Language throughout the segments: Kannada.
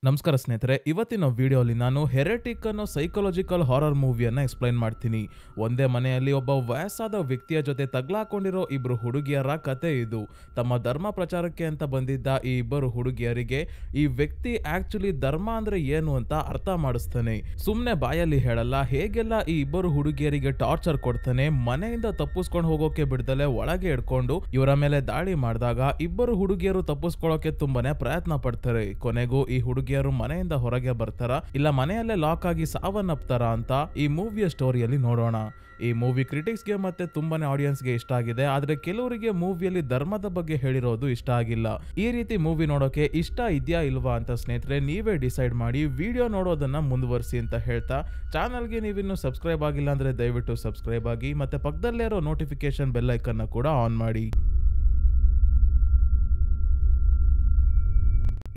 ನಮಸ್ಕಾರ ಸ್ನೇಹಿತರೆ, ಇವತ್ತಿನ ವಿಡಿಯೋಲಿ ನಾನು ಹೆರೆಟಿಕ್ ಅನ್ನೋ ಸೈಕಾಲಜಿಕಲ್ ಹಾರರ್ ಮೂವಿಯನ್ನ ಎಕ್ಸ್ಪ್ಲೈನ್ ಮಾಡ್ತೀನಿ. ಒಂದೇ ಮನೆಯಲ್ಲಿ ಒಬ್ಬ ವಯಸ್ಸಾದ ವ್ಯಕ್ತಿಯ ಜೊತೆ ತಗ್ಲಾಕೊಂಡಿರೋ ಇಬ್ರು ಹುಡುಗಿಯರ ಕತೆ ಇದು. ತಮ್ಮ ಧರ್ಮ ಪ್ರಚಾರಕ್ಕೆ ಅಂತ ಬಂದಿದ್ದ ಈ ಇಬ್ಬರು ಹುಡುಗಿಯರಿಗೆ ಈ ವ್ಯಕ್ತಿ ಆಕ್ಚುಲಿ ಧರ್ಮ ಅಂದ್ರೆ ಏನು ಅಂತ ಅರ್ಥ ಮಾಡಿಸ್ತಾನೆ. ಸುಮ್ನೆ ಬಾಯಲ್ಲಿ ಹೇಳಲ್ಲ, ಹೇಗೆಲ್ಲ ಈ ಇಬ್ಬರು ಹುಡುಗಿಯರಿಗೆ ಟಾರ್ಚರ್ ಕೊಡ್ತಾನೆ. ಮನೆಯಿಂದ ತಪ್ಪಿಸ್ಕೊಂಡು ಹೋಗೋಕೆ ಬಿಡ್ದಲೆ ಒಳಗೆ ಇಡ್ಕೊಂಡು ಇವರ ಮೇಲೆ ದಾಳಿ ಮಾಡಿದಾಗ ಇಬ್ಬರು ಹುಡುಗಿಯರು ತಪ್ಪಿಸ್ಕೊಳ್ಳೋಕೆ ತುಂಬಾನೇ ಪ್ರಯತ್ನ ಪಡ್ತಾರೆ. ಕೊನೆಗೂ ಈ ಹುಡುಗಿಯರು ಮನೆಯಿಂದ ಹೊರಗೆ ಬರ್ತಾರ, ಇಲ್ಲ ಮನೆಯಲ್ಲೇ ಲಾಕ್ ಆಗಿ ಸಾವನ್ನಪ್ತಾರ ಅಂತ ಈ ಮೂವಿಯ ಸ್ಟೋರಿಯಲ್ಲಿ ನೋಡೋಣ. ಈ ಮೂವಿ ಕ್ರಿಟಿಕ್ಸ್ಗೆ ಮತ್ತೆ ತುಂಬಾನೇ ಆಡಿಯನ್ಸ್ಗೆ ಇಷ್ಟ ಆಗಿದೆ, ಆದ್ರೆ ಕೆಲವರಿಗೆ ಮೂವಿಯಲ್ಲಿ ಧರ್ಮದ ಬಗ್ಗೆ ಹೇಳಿರೋದು ಇಷ್ಟ ಆಗಿಲ್ಲ. ಈ ರೀತಿ ಮೂವಿ ನೋಡೋಕೆ ಇಷ್ಟ ಇದೆಯಾ ಇಲ್ವಾ ಅಂತ ಸ್ನೇಹಿತರೆ ನೀವೇ ಡಿಸೈಡ್ ಮಾಡಿ. ವಿಡಿಯೋ ನೋಡೋದನ್ನ ಮುಂದುವರಿಸಿ ಅಂತ ಹೇಳ್ತಾ, ಚಾನಲ್ಗೆ ನೀವಿನ್ನು ಸಬ್ಸ್ಕ್ರೈಬ್ ಆಗಿಲ್ಲ ಅಂದ್ರೆ ದಯವಿಟ್ಟು ಸಬ್ಸ್ಕ್ರೈಬ್ ಆಗಿ, ಮತ್ತೆ ಪಕ್ಕದಲ್ಲೇ ಇರೋ ನೋಟಿಫಿಕೇಶನ್ ಬೆಲ್ ಐಕನ್ ಕೂಡ ಆನ್ ಮಾಡಿ.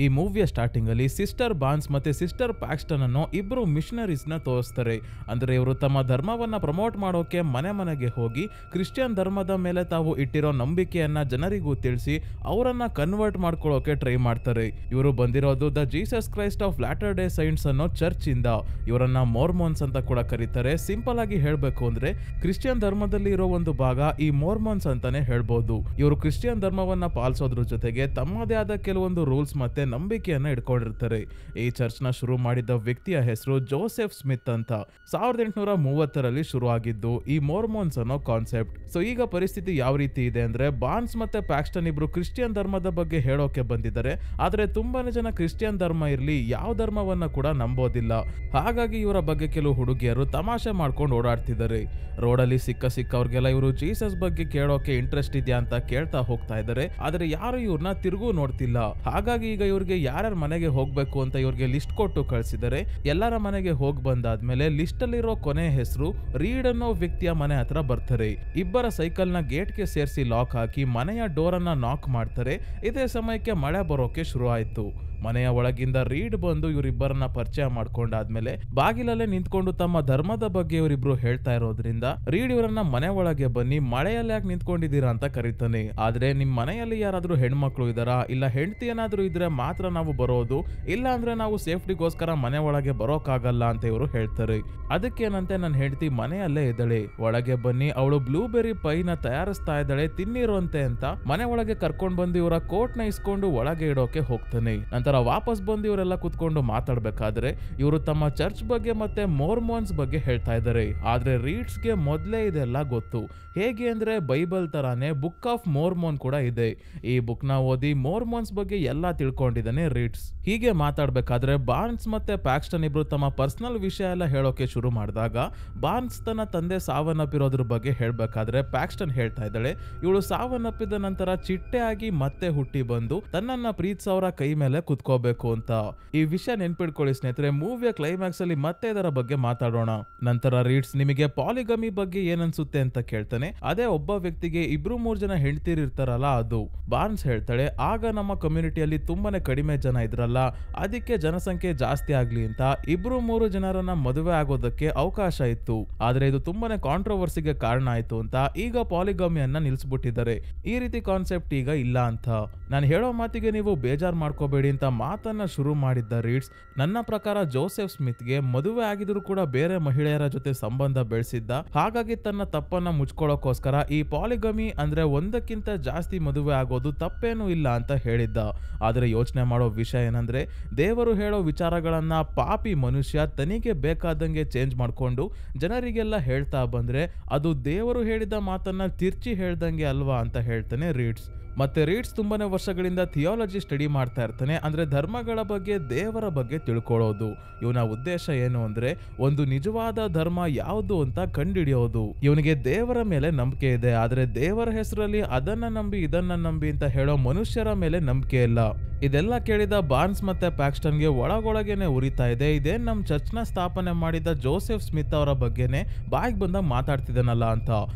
ಈ ಮೂವಿಯ ಸ್ಟಾರ್ಟಿಂಗ್ ಅಲ್ಲಿ ಸಿಸ್ಟರ್ ಬಾನ್ಸ್ ಮತ್ತೆ ಸಿಸ್ಟರ್ ಪ್ಯಾಕ್ಸ್ಟನ್ ಅನ್ನೋ ಇಬ್ರು ಮಿಷನರೀಸ್ ನ ತೋರಿಸ್ತಾರೆ. ಅಂದ್ರೆ ಇವರು ತಮ್ಮ ಧರ್ಮವನ್ನ ಪ್ರಮೋಟ್ ಮಾಡೋಕೆ ಮನೆ ಮನೆಗೆ ಹೋಗಿ ಕ್ರಿಶ್ಚಿಯನ್ ಧರ್ಮದ ಮೇಲೆ ತಾವು ಇಟ್ಟಿರೋ ನಂಬಿಕೆಯನ್ನ ಜನರಿಗೂ ತಿಳಿಸಿ ಅವರನ್ನ ಕನ್ವರ್ಟ್ ಮಾಡ್ಕೊಳ್ಳೋಕೆ ಟ್ರೈ ಮಾಡ್ತಾರೆ. ಇವರು ಬಂದಿರೋದು the Jesus Christ of later day saints ಅನ್ನೋ ಚರ್ಚ್ ಇಂದ. ಇವರನ್ನ ಮೋರ್ಮೋನ್ಸ್ ಅಂತ ಕೂಡ ಕರೀತಾರೆ. ಸಿಂಪಲ್ ಆಗಿ ಹೇಳ್ಬೇಕು ಅಂದ್ರೆ ಕ್ರಿಶ್ಚಿಯನ್ ಧರ್ಮದಲ್ಲಿ ಇರೋ ಒಂದು ಭಾಗ ಈ ಮೋರ್ಮೋನ್ಸ್ ಅಂತಾನೆ ಹೇಳ್ಬೋದು. ಇವರು ಕ್ರಿಶ್ಚಿಯನ್ ಧರ್ಮವನ್ನ ಪಾಲಿಸೋದ್ರ ಜೊತೆಗೆ ತಮ್ಮದೇ ಆದ ಕೆಲವೊಂದು ರೂಲ್ಸ್ ಮತ್ತೆ ನಂಬಿಕೆಯನ್ನ ಇಟ್ಕೊಂಡಿರ್ತಾರೆ. ಈ ಚರ್ಚ್ ನ ಶುರು ಮಾಡಿದ ವ್ಯಕ್ತಿಯ ಹೆಸರು ಜೋಸೆಫ್ ಸ್ಮಿತ್ ಅಂತ. 1830ರಲ್ಲಿ ಶುರು ಆಗಿದ್ದು ಈ ಮೋರ್ಮೋನ್ಸ್ ಅನ್ನೋ ಕಾನ್ಸೆಪ್ಟ್. ಸೊ ಈಗ ಪರಿಸ್ಥಿತಿ ಯಾವ ರೀತಿ ಇದೆ ಅಂದ್ರೆ, ಬಾನ್ಸ್ ಮತ್ತೆ ಪ್ಯಾಕ್ಸ್ಟನ್ ಇಬ್ರು ಕ್ರಿಶ್ಚಿಯನ್ ಧರ್ಮದ ಬಗ್ಗೆ ಹೇಳೋಕೆ ಬಂದಿದ್ದಾರೆ. ಆದ್ರೆ ತುಂಬಾನೇ ಜನ ಕ್ರಿಶ್ಚಿಯನ್ ಧರ್ಮ ಇರ್ಲಿ ಯಾವ ಧರ್ಮವನ್ನ ಕೂಡ ನಂಬೋದಿಲ್ಲ. ಹಾಗಾಗಿ ಇವರ ಬಗ್ಗೆ ಕೆಲವು ಹುಡುಗಿಯರು ತಮಾಷೆ ಮಾಡ್ಕೊಂಡು ಓಡಾಡ್ತಿದ್ದಾರೆ. ರೋಡಲ್ಲಿ ಸಿಕ್ಕವ್ರಿಗೆಲ್ಲ ಇವರು ಜೀಸಸ್ ಬಗ್ಗೆ ಕೇಳೋಕೆ ಇಂಟ್ರೆಸ್ಟ್ ಇದೆಯಾ ಅಂತ ಕೇಳ್ತಾ ಹೋಗ್ತಾ ಇದ್ದಾರೆ. ಆದ್ರೆ ಯಾರು ಇವ್ರನ್ನ ತಿರುಗೂ ನೋಡ್ತಿಲ್ಲ. ಹಾಗಾಗಿ ಈಗ ಇವ್ರಿಗೆ ಯಾರ್ಯಾರ ಮನೆಗೆ ಹೋಗ್ಬೇಕು ಅಂತ ಇವ್ರಿಗೆ ಲಿಸ್ಟ್ ಕೊಟ್ಟು ಕಳ್ಸಿದ್ದಾರೆ. ಎಲ್ಲರ ಮನೆಗೆ ಹೋಗಿ ಬಂದಾದ್ಮೇಲೆ ಲಿಸ್ಟ್ ಅಲ್ಲಿರೋ ಕೊನೆ ಹೆಸರು ರೀಡ್ ಅನ್ನೋ ವ್ಯಕ್ತಿಯ ಮನೆ ಹತ್ರ ಬರ್ತಾರೆ. ಇಬ್ಬರ ಸೈಕಲ್ ನ ಗೇಟ್ ಗೆ ಸೇರಿಸಿ ಲಾಕ್ ಹಾಕಿ ಮನೆಯ ಡೋರ್ ಅನ್ನ ನಾಕ್ ಮಾಡ್ತಾರೆ. ಇದೇ ಸಮಯಕ್ಕೆ ಮಳೆ ಬರೋಕೆ ಶುರು ಆಯ್ತು. ಮನೆಯ ಒಳಗಿಂದ ರೀಡ್ ಬಂದು ಇವರಿಬ್ಬರನ್ನ ಪರಿಚಯ ಮಾಡ್ಕೊಂಡಾದ್ಮೇಲೆ ಬಾಗಿಲಲ್ಲೇ ನಿಂತ್ಕೊಂಡು ತಮ್ಮ ಧರ್ಮದ ಬಗ್ಗೆ ಇವರಿಬ್ರು ಹೇಳ್ತಾ ಇರೋದ್ರಿಂದ ರೀಡ್ ಇವರನ್ನ ಮನೆ ಒಳಗೆ ಬನ್ನಿ, ಮಳೆಯಲ್ಲಿ ಯಾಕೆ ನಿಂತ್ಕೊಂಡಿದ್ದೀರಾ ಅಂತ ಕರೀತಾನೆ. ಆದ್ರೆ ನಿಮ್ ಮನೆಯಲ್ಲಿ ಯಾರಾದ್ರೂ ಹೆಣ್ಮಕ್ಳು ಇದಾರಾ, ಇಲ್ಲ ಹೆಂಡತಿ ಏನಾದ್ರೂ ಇದ್ರೆ ಮಾತ್ರ ನಾವು ಬರೋದು, ಇಲ್ಲ ಅಂದ್ರೆ ನಾವು ಸೇಫ್ಟಿಗೋಸ್ಕರ ಮನೆ ಒಳಗೆ ಬರೋಕಾಗಲ್ಲ ಅಂತ ಇವರು ಹೇಳ್ತಾರೆ. ಅದಕ್ಕೇನಂತೆ ನನ್ನ ಹೆಂಡತಿ ಮನೆಯಲ್ಲೇ ಇದ್ದಾಳೆ, ಒಳಗೆ ಬನ್ನಿ, ಅವಳು ಬ್ಲೂಬೆರಿ ಪೈನ ತಯಾರಿಸ್ತಾ ಇದ್ದಾಳೆ, ತಿನ್ನಿರುವಂತೆ ಅಂತ ಮನೆ ಒಳಗೆ ಕರ್ಕೊಂಡ್ ಬಂದು ಇವರ ಕೋಟ್ ನ ಇಸ್ಕೊಂಡು ಒಳಗೆ ಇಡೋಕೆ ಹೋಗ್ತಾನೆ. ನಂತರ ವಾಪಸ್ ಬಂದು ಇವರೆಲ್ಲ ಕುತ್ಕೊಂಡು ಮಾತಾಡ್ಬೇಕಾದ್ರೆ ಇವರು ತಮ್ಮ ಚರ್ಚ್ ಬಗ್ಗೆ ಮತ್ತೆ ಮೋರ್ಮೋನ್ಸ್ ಬಗ್ಗೆ ಹೇಳ್ತಾ ಇದ್ದಾರೆ. ಆದ್ರೆ ರೀಡ್ಸ್ಗೆ ಮೊದ್ಲೇ ಇದೆಲ್ಲ ಗೊತ್ತು. ಹೇಗೆ ಅಂದ್ರೆ ಬೈಬಲ್ ತರಾನೇ ಬುಕ್ ಆಫ್ ಮೋರ್ಮೋನ್ ಕೂಡ ಇದೆ. ಈ ಬುಕ್ ನ ಓದಿ ಮೋರ್ಮೋನ್ಸ್ ಬಗ್ಗೆ ಎಲ್ಲಾ ತಿಳ್ಕೊಂಡಿದ್ದಾನೆ ರೀಡ್ಸ್. ಹೀಗೆ ಮಾತಾಡ್ಬೇಕಾದ್ರೆ ಬಾರ್ನ್ಸ್ ಮತ್ತೆ ಪ್ಯಾಕ್ಸ್ಟನ್ ಇಬ್ರು ತಮ್ಮ ಪರ್ಸನಲ್ ವಿಷಯ ಎಲ್ಲ ಹೇಳೋಕೆ ಶುರು ಮಾಡಿದಾಗ ಬಾರ್ನ್ಸ್ ತನ್ನ ತಂದೆ ಸಾವನ್ನಪ್ಪಿರೋದ್ರ ಬಗ್ಗೆ ಹೇಳ್ಬೇಕಾದ್ರೆ ಪ್ಯಾಕ್ಸ್ಟನ್ ಹೇಳ್ತಾ ಇದ್ದಾಳೆ, ಇವಳು ಸಾವನ್ನಪ್ಪಿದ ನಂತರ ಚಿಟ್ಟೆ ಆಗಿ ಮತ್ತೆ ಹುಟ್ಟಿ ಬಂದು ತನ್ನನ್ನ ಪ್ರೀತಿಸೋರ ಕೈ ಮೇಲೆ ಕುತ್ಕೋಬೇಕು ಅಂತ. ಈ ವಿಷಯ ನೆನ್ಪಿಡ್ಕೊಳ್ಳಿ ಸ್ನೇಹಿತರೆ, ಮೂವಿಯ ಕ್ಲೈಮ್ಯಾಕ್ಸ್ ಅಲ್ಲಿ ಮತ್ತೆ ಇದರ ಬಗ್ಗೆ ಮಾತಾಡೋಣ. ನಂತರ ರೀಡ್ಸ್ ನಿಮಗೆ ಪಾಲಿಗಮಿ ಬಗ್ಗೆ ಏನನ್ಸುತ್ತೆ ಅಂತ ಕೇಳ್ತಾನೆ. ಅದೇ ಒಬ್ಬ ವ್ಯಕ್ತಿಗೆ 2-3 ಜನ ಹೆಂಡ್ತಿರಿರ್ತಾರಲ್ಲ ಅದು. ಬಾರ್ನ್ಸ್ ಹೇಳ್ತಾಳೆ, ಆಗ ನಮ್ಮ ಕಮ್ಯುನಿಟಿಯಲ್ಲಿ ತುಂಬಾನೇ ಕಡಿಮೆ ಜನ ಇದ್ರಲ್ಲ, ಅದಕ್ಕೆ ಜನಸಂಖ್ಯೆ ಜಾಸ್ತಿ ಆಗ್ಲಿ ಅಂತ 2-3 ಜನರನ್ನ ಮದುವೆ ಆಗೋದಕ್ಕೆ ಅವಕಾಶ ಇತ್ತು. ಆದ್ರೆ ಇದು ತುಂಬಾನೇ ಕಾಂಟ್ರವರ್ಸಿಗೆ ಕಾರಣ ಆಯ್ತು ಅಂತ ಈಗ ಪಾಲಿಗಮಿಯನ್ನ ನಿಲ್ಸ್ಬಿಟ್ಟಿದ್ದಾರೆ. ಈ ರೀತಿ ಕಾನ್ಸೆಪ್ಟ್ ಈಗ ಇಲ್ಲ ಅಂತ. ನಾನು ಹೇಳೋ ಮಾತಿಗೆ ನೀವು ಬೇಜಾರ್ ಮಾಡ್ಕೋಬೇಡಿ ಅಂತ ಮಾತನ್ನ ಶುರು ಮಾಡಿದ್ದ ರೀಡ್ಸ್, ನನ್ನ ಪ್ರಕಾರ ಜೋಸೆಫ್ ಸ್ಮಿತ್ಗೆ ಮದುವೆ ಆಗಿದ್ರು ಕೂಡ ಬೇರೆ ಮಹಿಳೆಯರ ಜೊತೆ ಸಂಬಂಧ ಬೆಳೆಸಿದ್ದ, ಹಾಗಾಗಿ ತನ್ನ ತಪ್ಪನ್ನ ಮುಚ್ಕೊಳ್ಳೋಕೋಸ್ಕರ ಈ ಪಾಲಿಗಮಿ ಅಂದ್ರೆ ಒಂದಕ್ಕಿಂತ ಜಾಸ್ತಿ ಮದುವೆ ಆಗೋದು ತಪ್ಪೇನೂ ಇಲ್ಲ ಅಂತ ಹೇಳಿದ್ದ. ಆದ್ರೆ ಯೋಚನೆ ಮಾಡೋ ವಿಷಯ ಏನಂದ್ರೆ, ದೇವರು ಹೇಳೋ ವಿಚಾರಗಳನ್ನ ಪಾಪಿ ಮನುಷ್ಯ ತನಿಗೆ ಬೇಕಾದಂಗೆ ಚೇಂಜ್ ಮಾಡ್ಕೊಂಡು ಜನರಿಗೆಲ್ಲ ಹೇಳ್ತಾ ಬಂದ್ರೆ ಅದು ದೇವರು ಹೇಳಿದ ಮಾತನ್ನ ತಿರ್ಚಿ ಹೇಳ್ದಂಗೆ ಅಲ್ವಾ ಅಂತ ಹೇಳ್ತಾನೆ ರೀಡ್ಸ್. ಮತ್ತೆ ರೀಡ್ಸ್ ತುಂಬಾನೇ ವರ್ಷಗಳಿಂದ ಥಿಯಾಲಜಿ ಸ್ಟಡಿ ಮಾಡ್ತಾ ಇರ್ತಾನೆ. ಅಂದ್ರೆ ಧರ್ಮಗಳ ಬಗ್ಗೆ, ದೇವರ ಬಗ್ಗೆ ತಿಳ್ಕೊಳ್ಳೋದು. ಇವನ ಉದ್ದೇಶ ಏನು ಅಂದ್ರೆ ಒಂದು ನಿಜವಾದ ಧರ್ಮ ಯಾವುದು ಅಂತ ಕಂಡುಹಿಡಿಯೋದು. ಇವನಿಗೆ ದೇವರ ಮೇಲೆ ನಂಬಿಕೆ ಇದೆ, ಆದ್ರೆ ದೇವರ ಹೆಸರಲ್ಲಿ ಅದನ್ನ ನಂಬಿ ಇದನ್ನ ನಂಬಿ ಅಂತ ಹೇಳೋ ಮನುಷ್ಯರ ಮೇಲೆ ನಂಬಿಕೆ ಇಲ್ಲ. ಇದೆಲ್ಲ ಕೇಳಿದ ಬಾರ್ನ್ಸ್ ಮತ್ತೆ ಪ್ಯಾಕ್ಸ್ಟನ್ಗೆ ಒಳಗೊಳಗೇನೆ ಉರಿತಾ ಇದೆ. ಇದೇನ್ ನಮ್ ಚರ್ಚ್ ನ ಸ್ಥಾಪನೆ ಮಾಡಿದ ಜೋಸೆಫ್ ಸ್ಮಿತ್ ಅವರ ಬಗ್ಗೆನೆ ಬಾಯಿಗೆ ಬಂದಾಗ ಮಾತಾಡ್ತಿದ್ದಾನಲ್ಲ ಅಂತ.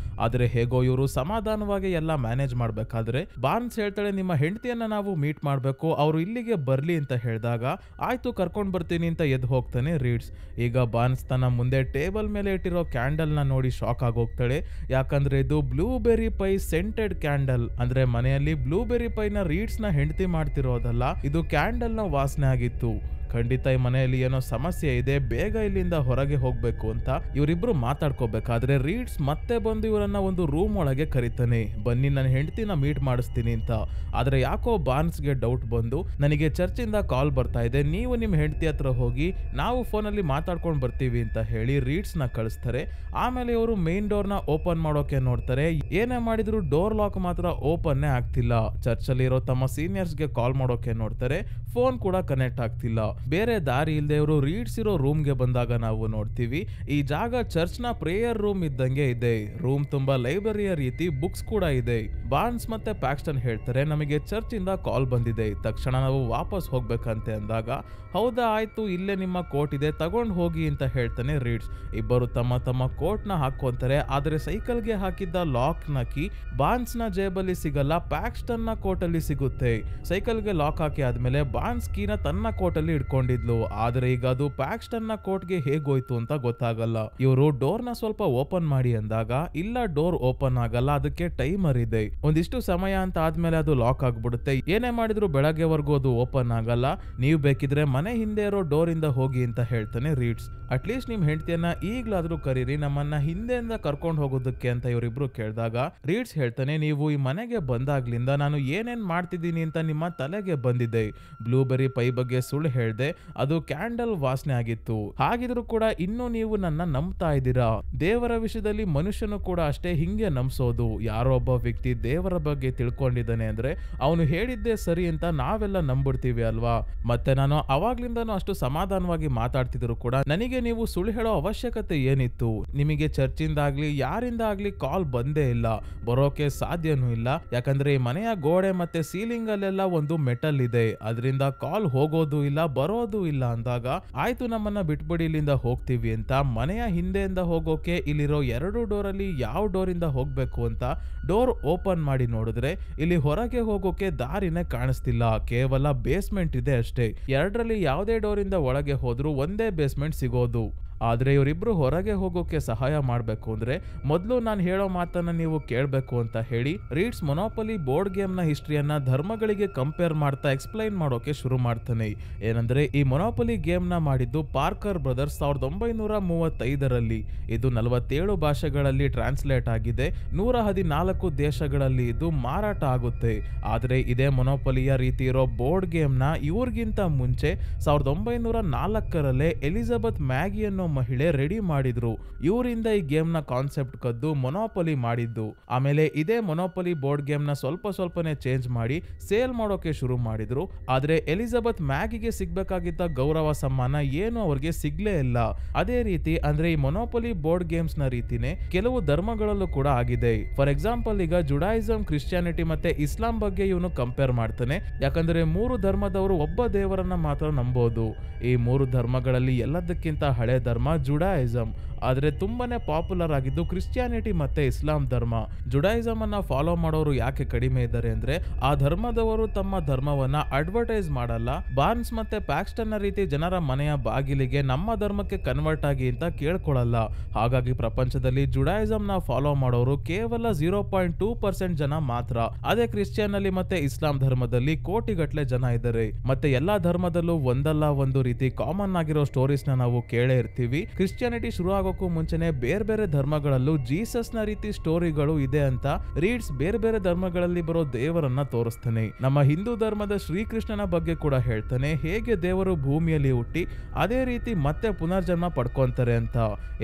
ಆದ್ರೆ ಹೇಗೋ ಇವರು ಸಮಾಧಾನವಾಗಿ ಎಲ್ಲ ಮ್ಯಾನೇಜ್ ಮಾಡ್ಬೇಕಾದ್ರೆ ಬಾರ್ನ್ಸ್ ಹೇಳ್ತಾಳೆ, ನಿಮ್ಮ ಹೆಂಡತಿಯನ್ನ ನಾವು ಮೀಟ್ ಮಾಡ್ಬೇಕು, ಅವರು ಇಲ್ಲಿಗೆ ಬರ್ಲಿ ಅಂತ ಹೇಳಿದಾಗ ಆಯ್ತು ಕರ್ಕೊಂಡ್ ಬರ್ತೀನಿ ಅಂತ ಎದ್ದು ಹೋಗ್ತಾನೆ ರೀಡ್ಸ್. ಈಗ ಬಾರ್ನ್ಸ್ ತನ್ನ ಮುಂದೆ ಟೇಬಲ್ ಮೇಲೆ ಇಟ್ಟಿರೋ ಕ್ಯಾಂಡಲ್ ನ ನೋಡಿ ಶಾಕ್ ಆಗೋಗ್ತಾಳೆ. ಯಾಕಂದ್ರೆ ಇದು ಬ್ಲೂಬೆರಿ ಪೈ ಸೆಂಟೆಡ್ ಕ್ಯಾಂಡಲ್. ಅಂದ್ರೆ ಮನೆಯಲ್ಲಿ ಬ್ಲೂಬೆರಿ ಪೈನ ರೀಡ್ಸ್ ನ ಹೆಂಡತಿ ಮಾಡ್ತಿರೋದಲ್ಲ, ಇದು ಕ್ಯಾಂಡಲ್ ನ ವಾಸನೆ ಆಗಿತ್ತು. ಖಂಡಿತ ಈ ಮನೆಯಲ್ಲಿ ಏನೋ ಸಮಸ್ಯೆ ಇದೆ, ಬೇಗ ಇಲ್ಲಿಂದ ಹೊರಗೆ ಹೋಗ್ಬೇಕು ಅಂತ ಇವರಿಬ್ರು ಮಾತಾಡ್ಕೋಬೇಕಾದ್ರೆ ರೀಡ್ಸ್ ಮತ್ತೆ ಬಂದು ಇವರನ್ನ ಒಂದು ರೂಮ್ ಒಳಗೆ ಕರೀತಾನೆ. ಬನ್ನಿ ನನ್ನ ಹೆಂಡತಿನ ಮೀಟ್ ಮಾಡಿಸ್ತೀನಿ ಅಂತ. ಆದ್ರೆ ಯಾಕೋ ಬಾರ್ನ್ಸ್ಗೆ ಡೌಟ್ ಬಂದು ನನಗೆ ಚರ್ಚಿಂದ ಕಾಲ್ ಬರ್ತಾ ಇದೆ, ನೀವು ನಿಮ್ಮ ಹೆಂಡತಿ ಹತ್ರ ಹೋಗಿ ನಾವು ಫೋನಲ್ಲಿ ಮಾತಾಡ್ಕೊಂಡು ಬರ್ತೀವಿ ಅಂತ ಹೇಳಿ ರೀಡ್ಸ್ ನ ಕಳಿಸ್ತಾರೆ. ಆಮೇಲೆ ಇವರು ಮೇನ್ ಡೋರ್ ನ ಓಪನ್ ಮಾಡೋಕೆ ನೋಡ್ತಾರೆ. ಏನೇ ಮಾಡಿದ್ರು ಡೋರ್ ಲಾಕ್ ಮಾತ್ರ ಓಪನ್ನೇ ಆಗ್ತಿಲ್ಲ. ಚರ್ಚ್ ಅಲ್ಲಿ ಇರೋ ತಮ್ಮ ಸೀನಿಯರ್ಸ್ ಗೆ ಕಾಲ್ ಮಾಡೋಕೆ ನೋಡ್ತಾರೆ, ಫೋನ್ ಕೂಡ ಕನೆಕ್ಟ್ ಆಗ್ತಿಲ್ಲ. ಬೇರೆ ದಾರಿ ಇಲ್ಲದೆ ಇವರು ರೀಡ್ಸ್ ಇರೋ ರೂಮ್ ಗೆ ಬಂದಾಗ ನಾವು ನೋಡ್ತೀವಿ ಈ ಜಾಗ ಚರ್ಚ್ ನ ಪ್ರೇಯರ್ ರೂಮ್ ಇದ್ದಂಗೆ ಇದೆ. ರೂಮ್ ತುಂಬಾ ಲೈಬ್ರರಿಯ ರೀತಿ ಬುಕ್ಸ್ ಕೂಡ ಇದೆ. ಬಾರ್ನ್ಸ್ ಮತ್ತೆ ಪ್ಯಾಕ್ಸ್ಟನ್ ಹೇಳ್ತಾರೆ, ನಮಗೆ ಚರ್ಚ್ ಇಂದ ಕಾಲ್ ಬಂದಿದೆ, ತಕ್ಷಣ ನಾವು ವಾಪಸ್ ಹೋಗ್ಬೇಕಂತೆ ಅಂದಾಗ, ಹೌದಾ ಆಯ್ತು, ಇಲ್ಲೇ ನಿಮ್ಮ ಕೋಟ್ ಇದೆ, ತಗೊಂಡ್ ಹೋಗಿ ಅಂತ ಹೇಳ್ತಾನೆ ರೀಡ್ಸ್. ಇಬ್ಬರು ತಮ್ಮ ತಮ್ಮ ಕೋಟ್ ನ ಹಾಕೊಂತಾರೆ. ಆದ್ರೆ ಸೈಕಲ್ಗೆ ಹಾಕಿದ್ದ ಲಾಕ್ ನ ಕೀ ಬಾರ್ನ್ಸ್ ನ ಜೇಬಲ್ಲಿ ಸಿಗಲ್ಲ, ಪ್ಯಾಕ್ಸ್ಟನ್ ನ ಕೋಟ್ ಅಲ್ಲಿ ಸಿಗುತ್ತೆ. ಸೈಕಲ್ಗೆ ಲಾಕ್ ಹಾಕಿ ಆದ್ಮೇಲೆ ಬಾರ್ನ್ಸ್ ಕೀನ ತನ್ನ ಕೋಟ್ ಅಲ್ಲಿ ಇಟ್ಕೊಂಡಿದ್ಲು. ಆದ್ರೆ ಈಗ ಅದು ಪ್ಯಾಕ್ಸ್ಟನ್ ನ ಕೋಟ್ಗೆ ಹೇಗೋಯ್ತು ಅಂತ ಗೊತ್ತಾಗಲ್ಲ. ಇವರು ಡೋರ್ ನ ಸ್ವಲ್ಪ ಓಪನ್ ಮಾಡಿ ಅಂದಾಗ, ಇಲ್ಲ ಡೋರ್ ಓಪನ್ ಆಗಲ್ಲ, ಅದಕ್ಕೆ ಟೈಮರ್ ಇದೆ, ಒಂದಿಷ್ಟು ಸಮಯ ಅಂತ ಆದ್ಮೇಲೆ ಅದು ಲಾಕ್ ಆಗ್ಬಿಡುತ್ತೆ, ಏನೇ ಮಾಡಿದ್ರು ಬೆಳಗ್ಗೆವರೆಗೂ ಅದು ಓಪನ್ ಆಗಲ್ಲ, ನೀವು ಬೇಕಿದ್ರೆ ಮನೆ ಹಿಂದೆ ಇರೋ ಡೋರ್ ಇಂದ ಹೋಗಿ ಅಂತ ಹೇಳ್ತಾನೆ ರೀಡ್ಸ್. ಅಟ್ಲೀಸ್ಟ್ ನಿಮ್ ಹೆಂಡತಿಯನ್ನ ಈಗ್ಲಾದ್ರೂ ಕರೀರಿ, ನಮ್ಮನ್ನ ಹಿಂದೆಯಿಂದ ಕರ್ಕೊಂಡು ಹೋಗೋದಕ್ಕೆ ಅಂತ ಇವರಿಬ್ರು ಕೇಳಿದಾಗ ರೀಡ್ಸ್ ಹೇಳ್ತಾನೆ, ನೀವು ಈ ಮನೆಗೆ ಬಂದಾಗ್ಲಿಂದ ನಾನು ಏನೇನ್ ಮಾಡ್ತಿದ್ದೀನಿ ಅಂತ ನಿಮ್ಮ ತಲೆಗೆ ಬಂದಿದೆ. ಬ್ಲೂಬೆರಿ ಪೈ ಬಗ್ಗೆ ಸುಳ್ಳು ಹೇಳ್ದೆ, ಅದು ಕ್ಯಾಂಡಲ್ ವಾಸನೆ ಆಗಿತ್ತು. ಹಾಗಿದ್ರು ಕೂಡ ಇನ್ನೂ ನೀವು ನನ್ನ ನಂಬ್ತಾ ಇದ್ದೀರಾ. ದೇವರ ವಿಷಯದಲ್ಲಿ ಮನುಷ್ಯನು ಕೂಡ ಅಷ್ಟೇ ಹಿಂಗೆ ನಂಬಿಸೋದು. ಯಾರೋ ಒಬ್ಬ ವ್ಯಕ್ತಿ ದೇವರ ಬಗ್ಗೆ ತಿಳ್ಕೊಂಡಿದ್ದಾನೆ ಅಂದ್ರೆ ಅವನು ಹೇಳಿದ್ದೇ ಸರಿ ಅಂತ ನಾವೆಲ್ಲ ನಂಬಿಡ್ತೀವಿ ಅಲ್ವಾ. ಮತ್ತೆ ನಾನು ಅವಾಗ್ಲಿಂದನೂ ಅಷ್ಟು ಸಮಾಧಾನವಾಗಿ ಮಾತಾಡ್ತಿದ್ರು ಕೂಡ ನನಗೆ ನೀವು ಸುಳ್ಳು ಹೇಳೋ ಅವಶ್ಯಕತೆ ಏನಿತ್ತು? ನಿಮಗೆ ಚರ್ಚಿಂದ ಆಗ್ಲಿ ಯಾರಿಂದ ಆಗ್ಲಿ ಕಾಲ್ ಬಂದೇ ಇಲ್ಲ, ಬರೋಕೆ ಸಾಧ್ಯನೂ ಇಲ್ಲ. ಯಾಕಂದ್ರೆ ಈ ಮನೆಯ ಗೋಡೆ ಮತ್ತೆ ಸೀಲಿಂಗ್ ಅಲ್ಲೆಲ್ಲ ಒಂದು ಮೆಟಲ್ ಇದೆ, ಅದರಿಂದ ಕಾಲ್ ಹೋಗೋದು ಇಲ್ಲ ಬರೋದು ಇಲ್ಲ ಅಂದಾಗ, ಆಯ್ತು ನಮ್ಮನ್ನ ಬಿಟ್ಬಿಡಿ ಇಲ್ಲಿಂದ ಹೋಗ್ತೀವಿ ಅಂತ ಮನೆಯ ಹಿಂದೆಯಿಂದ ಹೋಗೋಕೆ ಇಲ್ಲಿರೋ 2 ಡೋರ್ ಅಲ್ಲಿ ಯಾವ ಡೋರ್ ಇಂದ ಹೋಗ್ಬೇಕು ಅಂತ ಡೋರ್ ಓಪನ್ ಮಾಡಿ ನೋಡಿದ್ರೆ ಇಲ್ಲಿ ಹೊರಗೆ ಹೋಗೋಕೆ ದಾರಿನೇ ಕಾಣಿಸ್ತಿಲ್ಲ, ಕೇವಲ ಬೇಸ್ಮೆಂಟ್ ಇದೆ ಅಷ್ಟೇ. 2ರಲ್ಲಿ ಯಾವುದೇ ಡೋರ್ ಇಂದ ಒಳಗೆ ಹೋದ್ರೂ ಒಂದೇ ಬೇಸ್ಮೆಂಟ್ ಸಿಗೋದು. ಆದ್ರೆ ಇವರಿಬ್ರು ಹೊರಗೆ ಹೋಗೋಕೆ ಸಹಾಯ ಮಾಡ್ಬೇಕು ಅಂದ್ರೆ ಮೊದಲು ನಾನು ಹೇಳೋ ಮಾತನ್ನ ನೀವು ಕೇಳಬೇಕು ಅಂತ ಹೇಳಿ ರೀಡ್ಸ್ ಮೊನೋಪಲಿ ಬೋರ್ಡ್ ಗೇಮ್ ನ ಹಿಸ್ಟ್ರಿಯನ್ನ ಧರ್ಮಗಳಿಗೆ ಕಂಪೇರ್ ಮಾಡ್ತಾ ಎಕ್ಸ್ಪ್ಲೈನ್ ಮಾಡೋಕೆ ಶುರು ಮಾಡ್ತಾನೆ. ಏನಂದ್ರೆ ಈ ಮೊನೋಪಲಿ ಗೇಮ್ ನ ಮಾಡಿದ್ದು ಪಾರ್ಕರ್ ಬ್ರದರ್ಸ್ 1935ರಲ್ಲಿ. ಇದು 47 ಭಾಷೆಗಳಲ್ಲಿ ಟ್ರಾನ್ಸ್ಲೇಟ್ ಆಗಿದೆ, 114 ದೇಶಗಳಲ್ಲಿ ಇದು ಮಾರಾಟ ಆಗುತ್ತೆ. ಆದ್ರೆ ಇದೇ ಮೊನೋಪಲಿಯ ರೀತಿ ಇರೋ ಬೋರ್ಡ್ ಗೇಮ್ ನ ಇವ್ರಿಗಿಂತ ಮುಂಚೆ 1904ರಲ್ಲೇ ಎಲಿಜಬೆತ್ ಮ್ಯಾಗಿ ಅನ್ನೋ ಮಹಿಳೆ ರೆಡಿ ಮಾಡಿದ್ರು. ಇವರಿಂದ ಈ ಗೇಮ್ ನ ಕಾನ್ಸೆಪ್ಟ್ ಕದ್ದು ಮೊನೋಪಲಿ ಮಾಡಿದ್ದು. ಆಮೇಲೆ ಇದೇ ಮೊನೋಪಲಿ ಬೋರ್ಡ್ ಗೇಮ್ ನ ಸ್ವಲ್ಪನೇ ಚೇಂಜ್ ಮಾಡಿ ಸೇಲ್ ಮಾಡೋಕೆ ಶುರು ಮಾಡಿದ್ರು. ಆದ್ರೆ ಎಲಿಜಬೆತ್ ಮ್ಯಾಗಿಗೆ ಸಿಗ್ಬೇಕಾಗಿದ್ದ ಗೌರವ ಸಮ್ಮಾನ ಏನು ಅವ್ರಿಗೆ ಸಿಗ್ಲೇ ಇಲ್ಲ. ಅದೇ ರೀತಿ ಅಂದ್ರೆ ಈ ಮೊನೋಪಲಿ ಬೋರ್ಡ್ ಗೇಮ್ಸ್ ನ ರೀತಿನೇ ಕೆಲವು ಧರ್ಮಗಳಲ್ಲೂ ಕೂಡ ಆಗಿದೆ. ಫಾರ್ ಎಕ್ಸಾಂಪಲ್ ಈಗ ಜುಡಾಯಿಸಂ, ಕ್ರಿಶ್ಚಿಯಾನಿಟಿ ಮತ್ತೆ ಇಸ್ಲಾಂ ಬಗ್ಗೆ ಇವನು ಕಂಪೇರ್ ಮಾಡ್ತಾನೆ. ಯಾಕಂದ್ರೆ 3 ಧರ್ಮದವರು ಒಬ್ಬ ದೇವರನ್ನ ಮಾತ್ರ ನಂಬೋದು. ಈ 3 ಧರ್ಮಗಳಲ್ಲಿ ಎಲ್ಲದಕ್ಕಿಂತ ಹಳೆ ಧರ್ಮ ಜುಡಾಯಿಸಂ. ಆದ್ರೆ ತುಂಬಾನೇ ಪಾಪ್ಯುಲರ್ ಆಗಿದ್ದು ಕ್ರಿಶ್ಚಿಯಾನಿಟಿ ಮತ್ತೆ ಇಸ್ಲಾಂ ಧರ್ಮ. ಜುಡಾಯಿಸಂ ಅನ್ನ ಫಾಲೋ ಮಾಡೋರು ಯಾಕೆ ಕಡಿಮೆ ಇದ್ದಾರೆ ಅಂದ್ರೆ ಆ ಧರ್ಮದವರು ತಮ್ಮ ಧರ್ಮವನ್ನ ಅಡ್ವರ್ಟೈಸ್ ಮಾಡಲ್ಲ. ಬಾರ್ನ್ಸ್ ಮತ್ತೆ ಪ್ಯಾಕ್ಸ್ಟನ್ ರೀತಿ ಜನರ ಮನೆಯ ಬಾಗಿಲಿಗೆ ನಮ್ಮ ಧರ್ಮಕ್ಕೆ ಕನ್ವರ್ಟ್ ಆಗಿ ಅಂತ ಕೇಳ್ಕೊಳ್ಳಲ್ಲ. ಹಾಗಾಗಿ ಪ್ರಪಂಚದಲ್ಲಿ ಜುಡಾಯಿಸಂ ನ ಫಾಲೋ ಮಾಡೋರು ಕೇವಲ 0.2% ಜನ ಮಾತ್ರ. ಅದೇ ಕ್ರಿಶ್ಚಿಯನ್ ಅಲ್ಲಿ ಮತ್ತೆ ಇಸ್ಲಾಂ ಧರ್ಮದಲ್ಲಿ ಕೋಟಿಗಟ್ಲೆ ಜನ ಇದ್ದಾರೆ. ಮತ್ತೆ ಎಲ್ಲಾ ಧರ್ಮದಲ್ಲೂ ಒಂದಲ್ಲ ಒಂದು ರೀತಿ ಕಾಮನ್ ಆಗಿರೋ ಸ್ಟೋರೀಸ್ ನ ನಾವು ಕೇಳೇ ಇರ್ತೀವಿ. ಕ್ರಿಶ್ಚಿಯಾನಿಟಿ ಶುರು ಆಗೋಕ್ಕೂ ಮುಂಚೆನೆ ಬೇರೆ ಬೇರೆ ಧರ್ಮಗಳಲ್ಲೂ ಜೀಸಸ್ ನ ರೀತಿ ಸ್ಟೋರಿಗಳು ಇದೆ ಅಂತ ರೀಡ್ಸ್ ಬೇರೆ ಬೇರೆ ಧರ್ಮಗಳಲ್ಲಿ ಬರೋ ದೇವರನ್ನ ತೋರಿಸ್ತಾನೆ. ನಮ್ಮ ಹಿಂದೂ ಧರ್ಮದ ಶ್ರೀಕೃಷ್ಣನ ಬಗ್ಗೆ ಕೂಡ ಹೇಳ್ತಾನೆ, ಹೇಗೆ ದೇವರು ಭೂಮಿಯಲ್ಲಿ ಹುಟ್ಟಿ ಅದೇ ರೀತಿ ಮತ್ತೆ ಪುನರ್ಜನ್ಮ ಪಡ್ಕೊಂತಾರೆ ಅಂತ.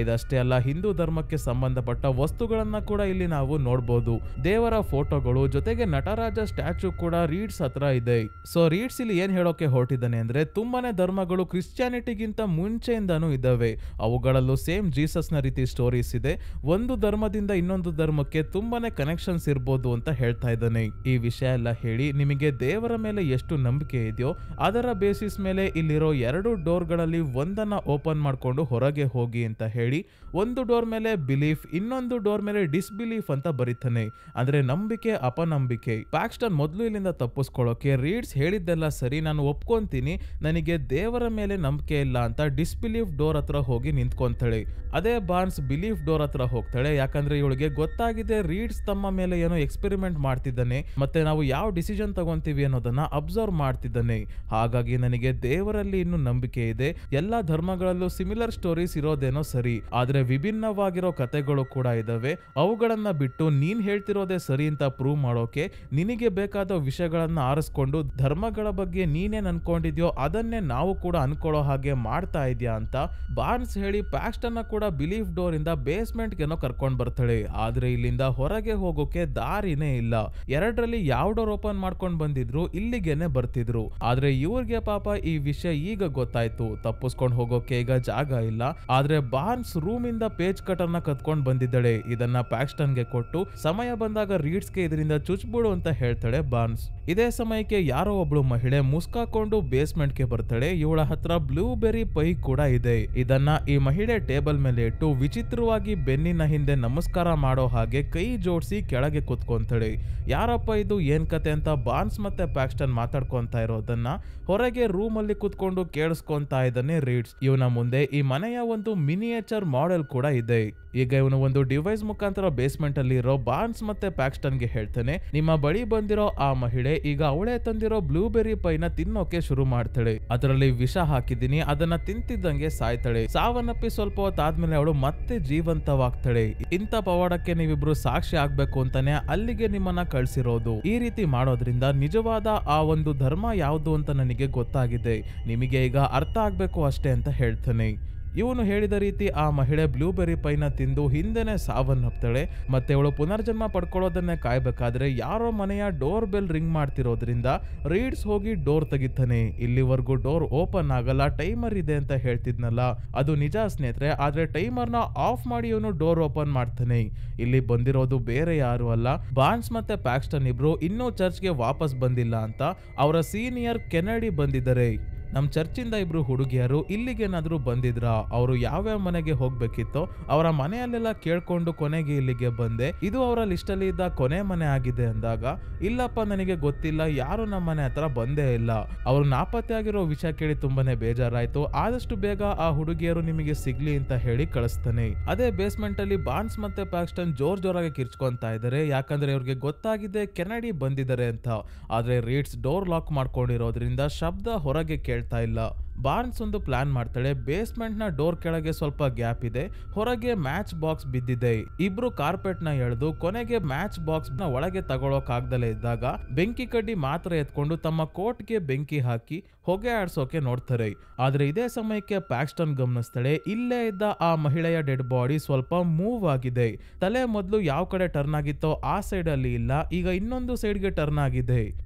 ಇದಷ್ಟೇ ಅಲ್ಲ, ಹಿಂದೂ ಧರ್ಮಕ್ಕೆ ಸಂಬಂಧಪಟ್ಟ ವಸ್ತುಗಳನ್ನ ಕೂಡ ಇಲ್ಲಿ ನಾವು ನೋಡ್ಬೋದು. ದೇವರ ಫೋಟೋಗಳು ಜೊತೆಗೆ ನಟರಾಜ ಸ್ಟ್ಯಾಚು ಕೂಡ ರೀಡ್ಸ್ ಹತ್ರ ಇದೆ. ಸೊ ರೀಡ್ಸ್ ಇಲ್ಲಿ ಏನ್ ಹೇಳೋಕೆ ಹೊರಟಿದ್ದಾನೆ ಅಂದ್ರೆ ತುಂಬಾನೇ ಧರ್ಮಗಳು ಕ್ರಿಶ್ಚಿಯಾನಿಟಿಗಿಂತ ಮುಂಚೆಯಿಂದಾನು ಇದಾವೆ. ಅವುಗಳಲ್ಲೂ ಸೇಮ್ ಜೀಸಸ್ ನ ರೀತಿ ಸ್ಟೋರೀಸ್ ಇದೆ. ಒಂದು ಧರ್ಮದಿಂದ ಇನ್ನೊಂದು ಧರ್ಮಕ್ಕೆ ತುಂಬಾನೇ ಕನೆಕ್ಷನ್ಸ್ ಇರ್ಬೋದು ಅಂತ ಹೇಳ್ತಾ ಇದ್ದಾನೆ. ಈ ವಿಷಯ ಎಲ್ಲ ಹೇಳಿ ನಿಮಗೆ ದೇವರ ಮೇಲೆ ಎಷ್ಟು ನಂಬಿಕೆ ಇದೆಯೋ ಅದರ ಬೇಸಿಸ್ ಮೇಲೆ ಇಲ್ಲಿರೋ 2 ಡೋರ್ಗಳಲ್ಲಿ ಒಂದನ್ನ ಓಪನ್ ಮಾಡ್ಕೊಂಡು ಹೊರಗೆ ಹೋಗಿ ಅಂತ ಹೇಳಿ ಒಂದು ಡೋರ್ ಮೇಲೆ ಬಿಲೀಫ್, ಇನ್ನೊಂದು ಡೋರ್ ಮೇಲೆ ಡಿಸ್ಬಿಲೀಫ್ ಅಂತ ಬರೀತಾನೆ. ಅಂದ್ರೆ ನಂಬಿಕೆ ಅಪನಂಬಿಕೆ. ಪ್ಯಾಕ್ಸ್ಟನ್ ಮೊದಲು ಇಲ್ಲಿಂದ ತಪ್ಪಿಸ್ಕೊಳ್ಳೋಕೆ ರೀಡ್ಸ್ ಹೇಳಿದ್ದೆಲ್ಲ ಸರಿ, ನಾನು ಒಪ್ಕೊಂತೀನಿ, ನನಗೆ ದೇವರ ಮೇಲೆ ನಂಬಿಕೆ ಇಲ್ಲ ಅಂತ ಡಿಸ್ಬಿಲೀಫ್ ಡೋರ್ ಹತ್ರ ಹತ್ರ ಹೋಗಿ ನಿಂತ್ಕೊಂತಾಳೆ. ಅದೇ ಬಾರ್ನ್ಸ್ ಬಿಲೀಫ್ ಡೋರ್ ಹತ್ರ ಹೋಗ್ತಾಳೆ, ಯಾಕಂದ್ರೆ ಇವಳಿಗೆ ಗೊತ್ತಾಗಿದೆ ರೀಡ್ಸ್ ತಮ್ಮ ಮೇಲೆ ಏನೋ ಎಕ್ಸ್ಪೆರಿಮೆಂಟ್ ಮಾಡ್ತಿದ್ದಾನೆ, ಮತ್ತೆ ನಾವು ಯಾವ ಡಿಸಿಷನ್ ತಗೊಂತೀವಿ ಅನ್ನೋದನ್ನ ಅಬ್ಸರ್ವ್ ಮಾಡ್ತಿದ್ದಾನೆ. ಹಾಗಾಗಿ ನನಗೆ ದೇವರಲ್ಲಿ ಇನ್ನು ನಂಬಿಕೆ ಇದೆ. ಎಲ್ಲಾ ಧರ್ಮಗಳಲ್ಲೂ ಸಿಮಿಲರ್ ಸ್ಟೋರೀಸ್ ಇರೋದೇನೋ ಸರಿ, ಆದ್ರೆ ವಿಭಿನ್ನವಾಗಿರೋ ಕಥೆಗಳು ಕೂಡ ಇದಾವೆ. ಅವುಗಳನ್ನ ಬಿಟ್ಟು ನೀನ್ ಹೇಳ್ತಿರೋದೇ ಸರಿ ಅಂತ ಪ್ರೂವ್ ಮಾಡೋಕೆ ನಿನಗೆ ಬೇಕಾದ ವಿಷಯಗಳನ್ನ ಆರಿಸ್ಕೊಂಡು ಧರ್ಮಗಳ ಬಗ್ಗೆ ನೀನೇನ್ ಅನ್ಕೊಂಡಿದ್ಯೋ ಅದನ್ನೇ ನಾವು ಕೂಡ ಅನ್ಕೊಳ್ಳೋ ಹಾಗೆ ಮಾಡ್ತಾ ಇದ್ಯಾ ಅಂತ ಬಾರ್ನ್ಸ್ ಹೇಳಿ ಪ್ಯಾಕ್ಸ್ಟನ್ ಕೂಡ ಬಿಲೀಫ್ ಡೋರ್ ಇಂದ ಬೇಸ್ಮೆಂಟ್ ಗೆನೋ ಕರ್ಕೊಂಡ್ ಬರ್ತಾಳೆ. ಆದ್ರೆ ಇಲ್ಲಿಂದ ಹೊರಗೆ ಹೋಗೋಕೆ ದಾರಿನೇ ಇಲ್ಲ. ಎರಡರಲ್ಲಿ ಯಾವ ಡೋರ್ ಓಪನ್ ಮಾಡ್ಕೊಂಡ್ ಬಂದಿದ್ರು ಇಲ್ಲಿಗೆನೆ ಬರ್ತಿದ್ರು. ಆದ್ರೆ ಇವ್ರಿಗೆ ಪಾಪ ಈ ವಿಷಯ ಈಗ ಗೊತ್ತಾಯ್ತು. ತಪ್ಪಿಸ್ಕೊಂಡ್ ಹೋಗೋಕೆ ಈಗ ಜಾಗ ಇಲ್ಲ. ಆದ್ರೆ ಬಾರ್ನ್ಸ್ ರೂಮ್ ಇಂದ ಪೇಜ್ ಕಟರ್ನ ಕತ್ಕೊಂಡ್ ಬಂದಿದ್ದಾಳೆ. ಇದನ್ನ ಪ್ಯಾಕ್ಸ್ಟನ್ಗೆ ಕೊಟ್ಟು ಸಮಯ ಬಂದಾಗ ರೀಡ್ಸ್ಗೆ ಇದರಿಂದ ಚುಚ್ಬಿಡು ಅಂತ ಹೇಳ್ತಾಳೆ ಬಾರ್ನ್ಸ್. ಇದೇ ಸಮಯಕ್ಕೆ ಯಾರೋ ಒಬ್ಳು ಮಹಿಳೆ ಮುಸ್ಕಾಕೊಂಡು ಬೇಸ್ಮೆಂಟ್ಗೆ ಬರ್ತಾಳೆ. ಇವಳ ಹತ್ರ ಬ್ಲೂಬೆರಿ ಪೈ ಕೂಡ ಇದೆ. ಇದನ್ನ ಈ ಮಹಿಳೆ ಟೇಬಲ್ ಮೇಲೆ ಇಟ್ಟು ವಿಚಿತ್ರವಾಗಿ ಬೆನ್ನಿನ ಹಿಂದೆ ನಮಸ್ಕಾರ ಮಾಡೋ ಹಾಗೆ ಕೈ ಜೋಡಿಸಿ ಕೆಳಗೆ ಕುತ್ಕೊಂತಾಳೆ. ಯಾರಪ್ಪ ಇದು, ಏನ್ ಕತೆ ಅಂತ ಬಾರ್ನ್ಸ್ ಮತ್ತೆ ಪ್ಯಾಕ್ಸ್ಟನ್ ಮಾತಾಡ್ಕೊಂತಾ ಇರೋದನ್ನ ಹೊರಗೆ ರೂಮ್ ಅಲ್ಲಿ ಕುತ್ಕೊಂಡು ಕೇಳಿಸ್ಕೊಂತಾ ಇದ್ದಾನೆ ರೀಡ್ಸ್. ಇವನ ಮುಂದೆ ಈ ಮನೆಯ ಒಂದು ಮಿನಿಯೇಚರ್ ಮಾಡೆಲ್ ಕೂಡ ಇದೆ. ಈಗ ಇವನು ಒಂದು ಡಿವೈಸ್ ಮುಖಾಂತರ ಬೇಸ್ಮೆಂಟ್ ಅಲ್ಲಿ ಇರೋ ಬಾರ್ನ್ಸ್ ಮತ್ತೆ ಪ್ಯಾಕ್ಸ್ಟನ್ಗೆ ಹೇಳ್ತಾನೆ, ನಿಮ್ಮ ಬಳಿ ಬಂದಿರೋ ಆ ಮಹಿಳೆ ಈಗ ಅವಳೇ ತಂದಿರೋ ಬ್ಲೂಬೆರಿ ಪೈನ ತಿನ್ನೋಕೆ ಶುರು ಮಾಡ್ತಾಳೆ. ಅದರಲ್ಲಿ ವಿಷ ಹಾಕಿದ್ದೀನಿ, ಅದನ್ನ ತಿಂತಿದ್ದಂಗೆ ಸಾಯ್ತಾಳೆ. ಸಾವನ್ನಪ್ಪಿ ಸ್ವಲ್ಪ ಹೊತ್ತಾದ್ಮೇಲೆ ಅವಳು ಮತ್ತೆ ಜೀವಂತವಾಗ್ತಾಳೆ. ಇಂಥ ಪವಾಡಕ್ಕೆ ನೀವಿಬ್ರು ಸಾಕ್ಷಿ ಆಗ್ಬೇಕು ಅಂತಾನೆ ಅಲ್ಲಿಗೆ ನಿಮ್ಮನ್ನ ಕಳ್ಸಿರೋದು. ಈ ರೀತಿ ಮಾಡೋದ್ರಿಂದ ನಿಜವಾದ ಆ ಒಂದು ಧರ್ಮ ಯಾವುದು ಅಂತ ನನಗೆ ಗೊತ್ತಾಗಿದೆ. ನಿಮಗೆ ಈಗ ಅರ್ಥ ಆಗ್ಬೇಕು ಅಷ್ಟೇ ಅಂತ ಹೇಳ್ತಾನೆ. ಇವನು ಹೇಳಿದ ರೀತಿ ಆ ಮಹಿಳೆ ಬ್ಲೂಬೆರಿ ಪೈನ ತಿಂದು ಹಿಂದೆನೆ ಸಾವನ್ನಪ್ತಾಳೆ. ಮತ್ತೆ ಅವಳು ಪುನರ್ಜನ್ಮ ಪಡ್ಕೊಳ್ಳೋದನ್ನೇ ಕಾಯ್ಬೇಕಾದ್ರೆ ಯಾರೋ ಮನೆಯ ಡೋರ್ ಬೆಲ್ ರಿಂಗ್ ಮಾಡ್ತಿರೋದ್ರಿಂದ ರೀಡ್ಸ್ ಹೋಗಿ ಡೋರ್ ತೆಗಿತಾನೆ. ಇಲ್ಲಿವರೆಗೂ ಡೋರ್ ಓಪನ್ ಆಗಲ್ಲ, ಟೈಮರ್ ಇದೆ ಅಂತ ಹೇಳ್ತಿದ್ನಲ್ಲ, ಅದು ನಿಜ ಸ್ನೇಹಿತರೆ. ಆದ್ರೆ ಟೈಮರ್ನ ಆಫ್ ಮಾಡಿ ಇವನು ಡೋರ್ ಓಪನ್ ಮಾಡ್ತಾನೆ. ಇಲ್ಲಿ ಬಂದಿರೋದು ಬೇರೆ ಯಾರು ಅಲ್ಲ, ಬಾರ್ನ್ಸ್ ಮತ್ತೆ ಪ್ಯಾಕ್ಸ್ಟನ್ ಇಬ್ರು ಇನ್ನೂ ಚರ್ಚ್ಗೆ ವಾಪಸ್ ಬಂದಿಲ್ಲ ಅಂತ ಅವರ ಸೀನಿಯರ್ ಕೆನಡಿ ಬಂದಿದ್ದಾರೆ. ನಮ್ ಚರ್ಚಿಂದ ಇಬ್ರು ಹುಡುಗಿಯರು ಇಲ್ಲಿಗೇನಾದ್ರೂ ಬಂದಿದ್ರ, ಅವರು ಯಾವ್ಯಾವ ಮನೆಗೆ ಹೋಗ್ಬೇಕಿತ್ತೋ ಅವರ ಮನೆಯಲ್ಲೆಲ್ಲ ಕೇಳ್ಕೊಂಡು ಕೊನೆಗೆ ಇಲ್ಲಿಗೆ ಬಂದೆ, ಇದು ಅವರ ಲಿಸ್ಟ್ ಅಲ್ಲಿ ಇದ್ದ ಕೊನೆ ಮನೆ ಆಗಿದೆ ಅಂದಾಗ, ಇಲ್ಲಪ್ಪ ನನಗೆ ಗೊತ್ತಿಲ್ಲ, ಯಾರು ನಮ್ಮ ಮನೆ ಹತ್ರ ಬಂದೇ ಇಲ್ಲ, ಅವ್ರು ನಾಪತ್ತೆ ಆಗಿರೋ ವಿಷಯ ಕೇಳಿ ತುಂಬಾನೇ ಬೇಜಾರಾಯ್ತು, ಆದಷ್ಟು ಬೇಗ ಆ ಹುಡುಗಿಯರು ನಿಮಗೆ ಸಿಗ್ಲಿ ಅಂತ ಹೇಳಿ ಕಳಿಸ್ತಾನೆ. ಅದೇ ಬೇಸ್ಮೆಂಟ್ ಅಲ್ಲಿ ಬಾರ್ನ್ಸ್ ಮತ್ತೆ ಪ್ಯಾಕ್ಸ್ಟನ್ ಜೋರಾಗಿ ಕಿರ್ಚ್ಕೊಂತಾ ಇದ್ದಾರೆ, ಯಾಕಂದ್ರೆ ಇವ್ರಿಗೆ ಗೊತ್ತಾಗಿದೆ ಕೆನಡಿ ಬಂದಿದ್ದಾರೆ ಅಂತ. ಆದ್ರೆ ರೀಡ್ಸ್ ಡೋರ್ ಲಾಕ್ ಮಾಡ್ಕೊಂಡಿರೋದ್ರಿಂದ ಶಬ್ದ ಹೊರಗೆ ಕೇಳ್ತಾ ಇಲ್ಲ. ಬಾರ್ನ್ಸ್ ಒಂದು ಪ್ಲಾನ್ ಮಾಡ್ತಾಳೆ. ಬೇಸ್ಮೆಂಟ್ ನ ಡೋರ್ ಕೆಳಗೆ ಸ್ವಲ್ಪ ಗ್ಯಾಪ್ ಇದೆ, ಹೊರಗೆ ಮ್ಯಾಚ್ ಬಾಕ್ಸ್ ಬಿದ್ದಿದೆ. ಇಬ್ರು ಕಾರ್ಪೆಟ್ ನ ಎಳೆದು ಕೊನೆಗೆ ಮ್ಯಾಚ್ ಬಾಕ್ಸ್ ನ ಒಳಗೆ ತಗೊಳಕ್ ಆಗ್ದಲೇ ಇದ್ದಾಗ ಬೆಂಕಿ ಕಡ್ಡಿ ಮಾತ್ರ ಎತ್ಕೊಂಡು ತಮ್ಮ ಕೋಟ್ಗೆ ಬೆಂಕಿ ಹಾಕಿ ಹೊಗೆ ಆಡ್ಸೋಕೆ ನೋಡ್ತಾರೆ. ಆದ್ರೆ ಇದೇ ಸಮಯಕ್ಕೆ ಪ್ಯಾಕ್ಸ್ಟನ್ ಗಮನಿಸ್ತಾಳೆ, ಇಲ್ಲೇ ಇದ್ದ ಆ ಮಹಿಳೆಯ ಡೆಡ್ ಬಾಡಿ ಸ್ವಲ್ಪ ಮೂವ್ ಆಗಿದೆ. ತಲೆ ಮೊದ್ಲು ಯಾವ ಕಡೆ ಟರ್ನ್ ಆಗಿತ್ತೋ ಆ ಸೈಡ್ ಅಲ್ಲಿ ಇಲ್ಲ, ಈಗ ಇನ್ನೊಂದು ಸೈಡ್ಗೆ ಟರ್ನ್ ಆಗಿದೆ.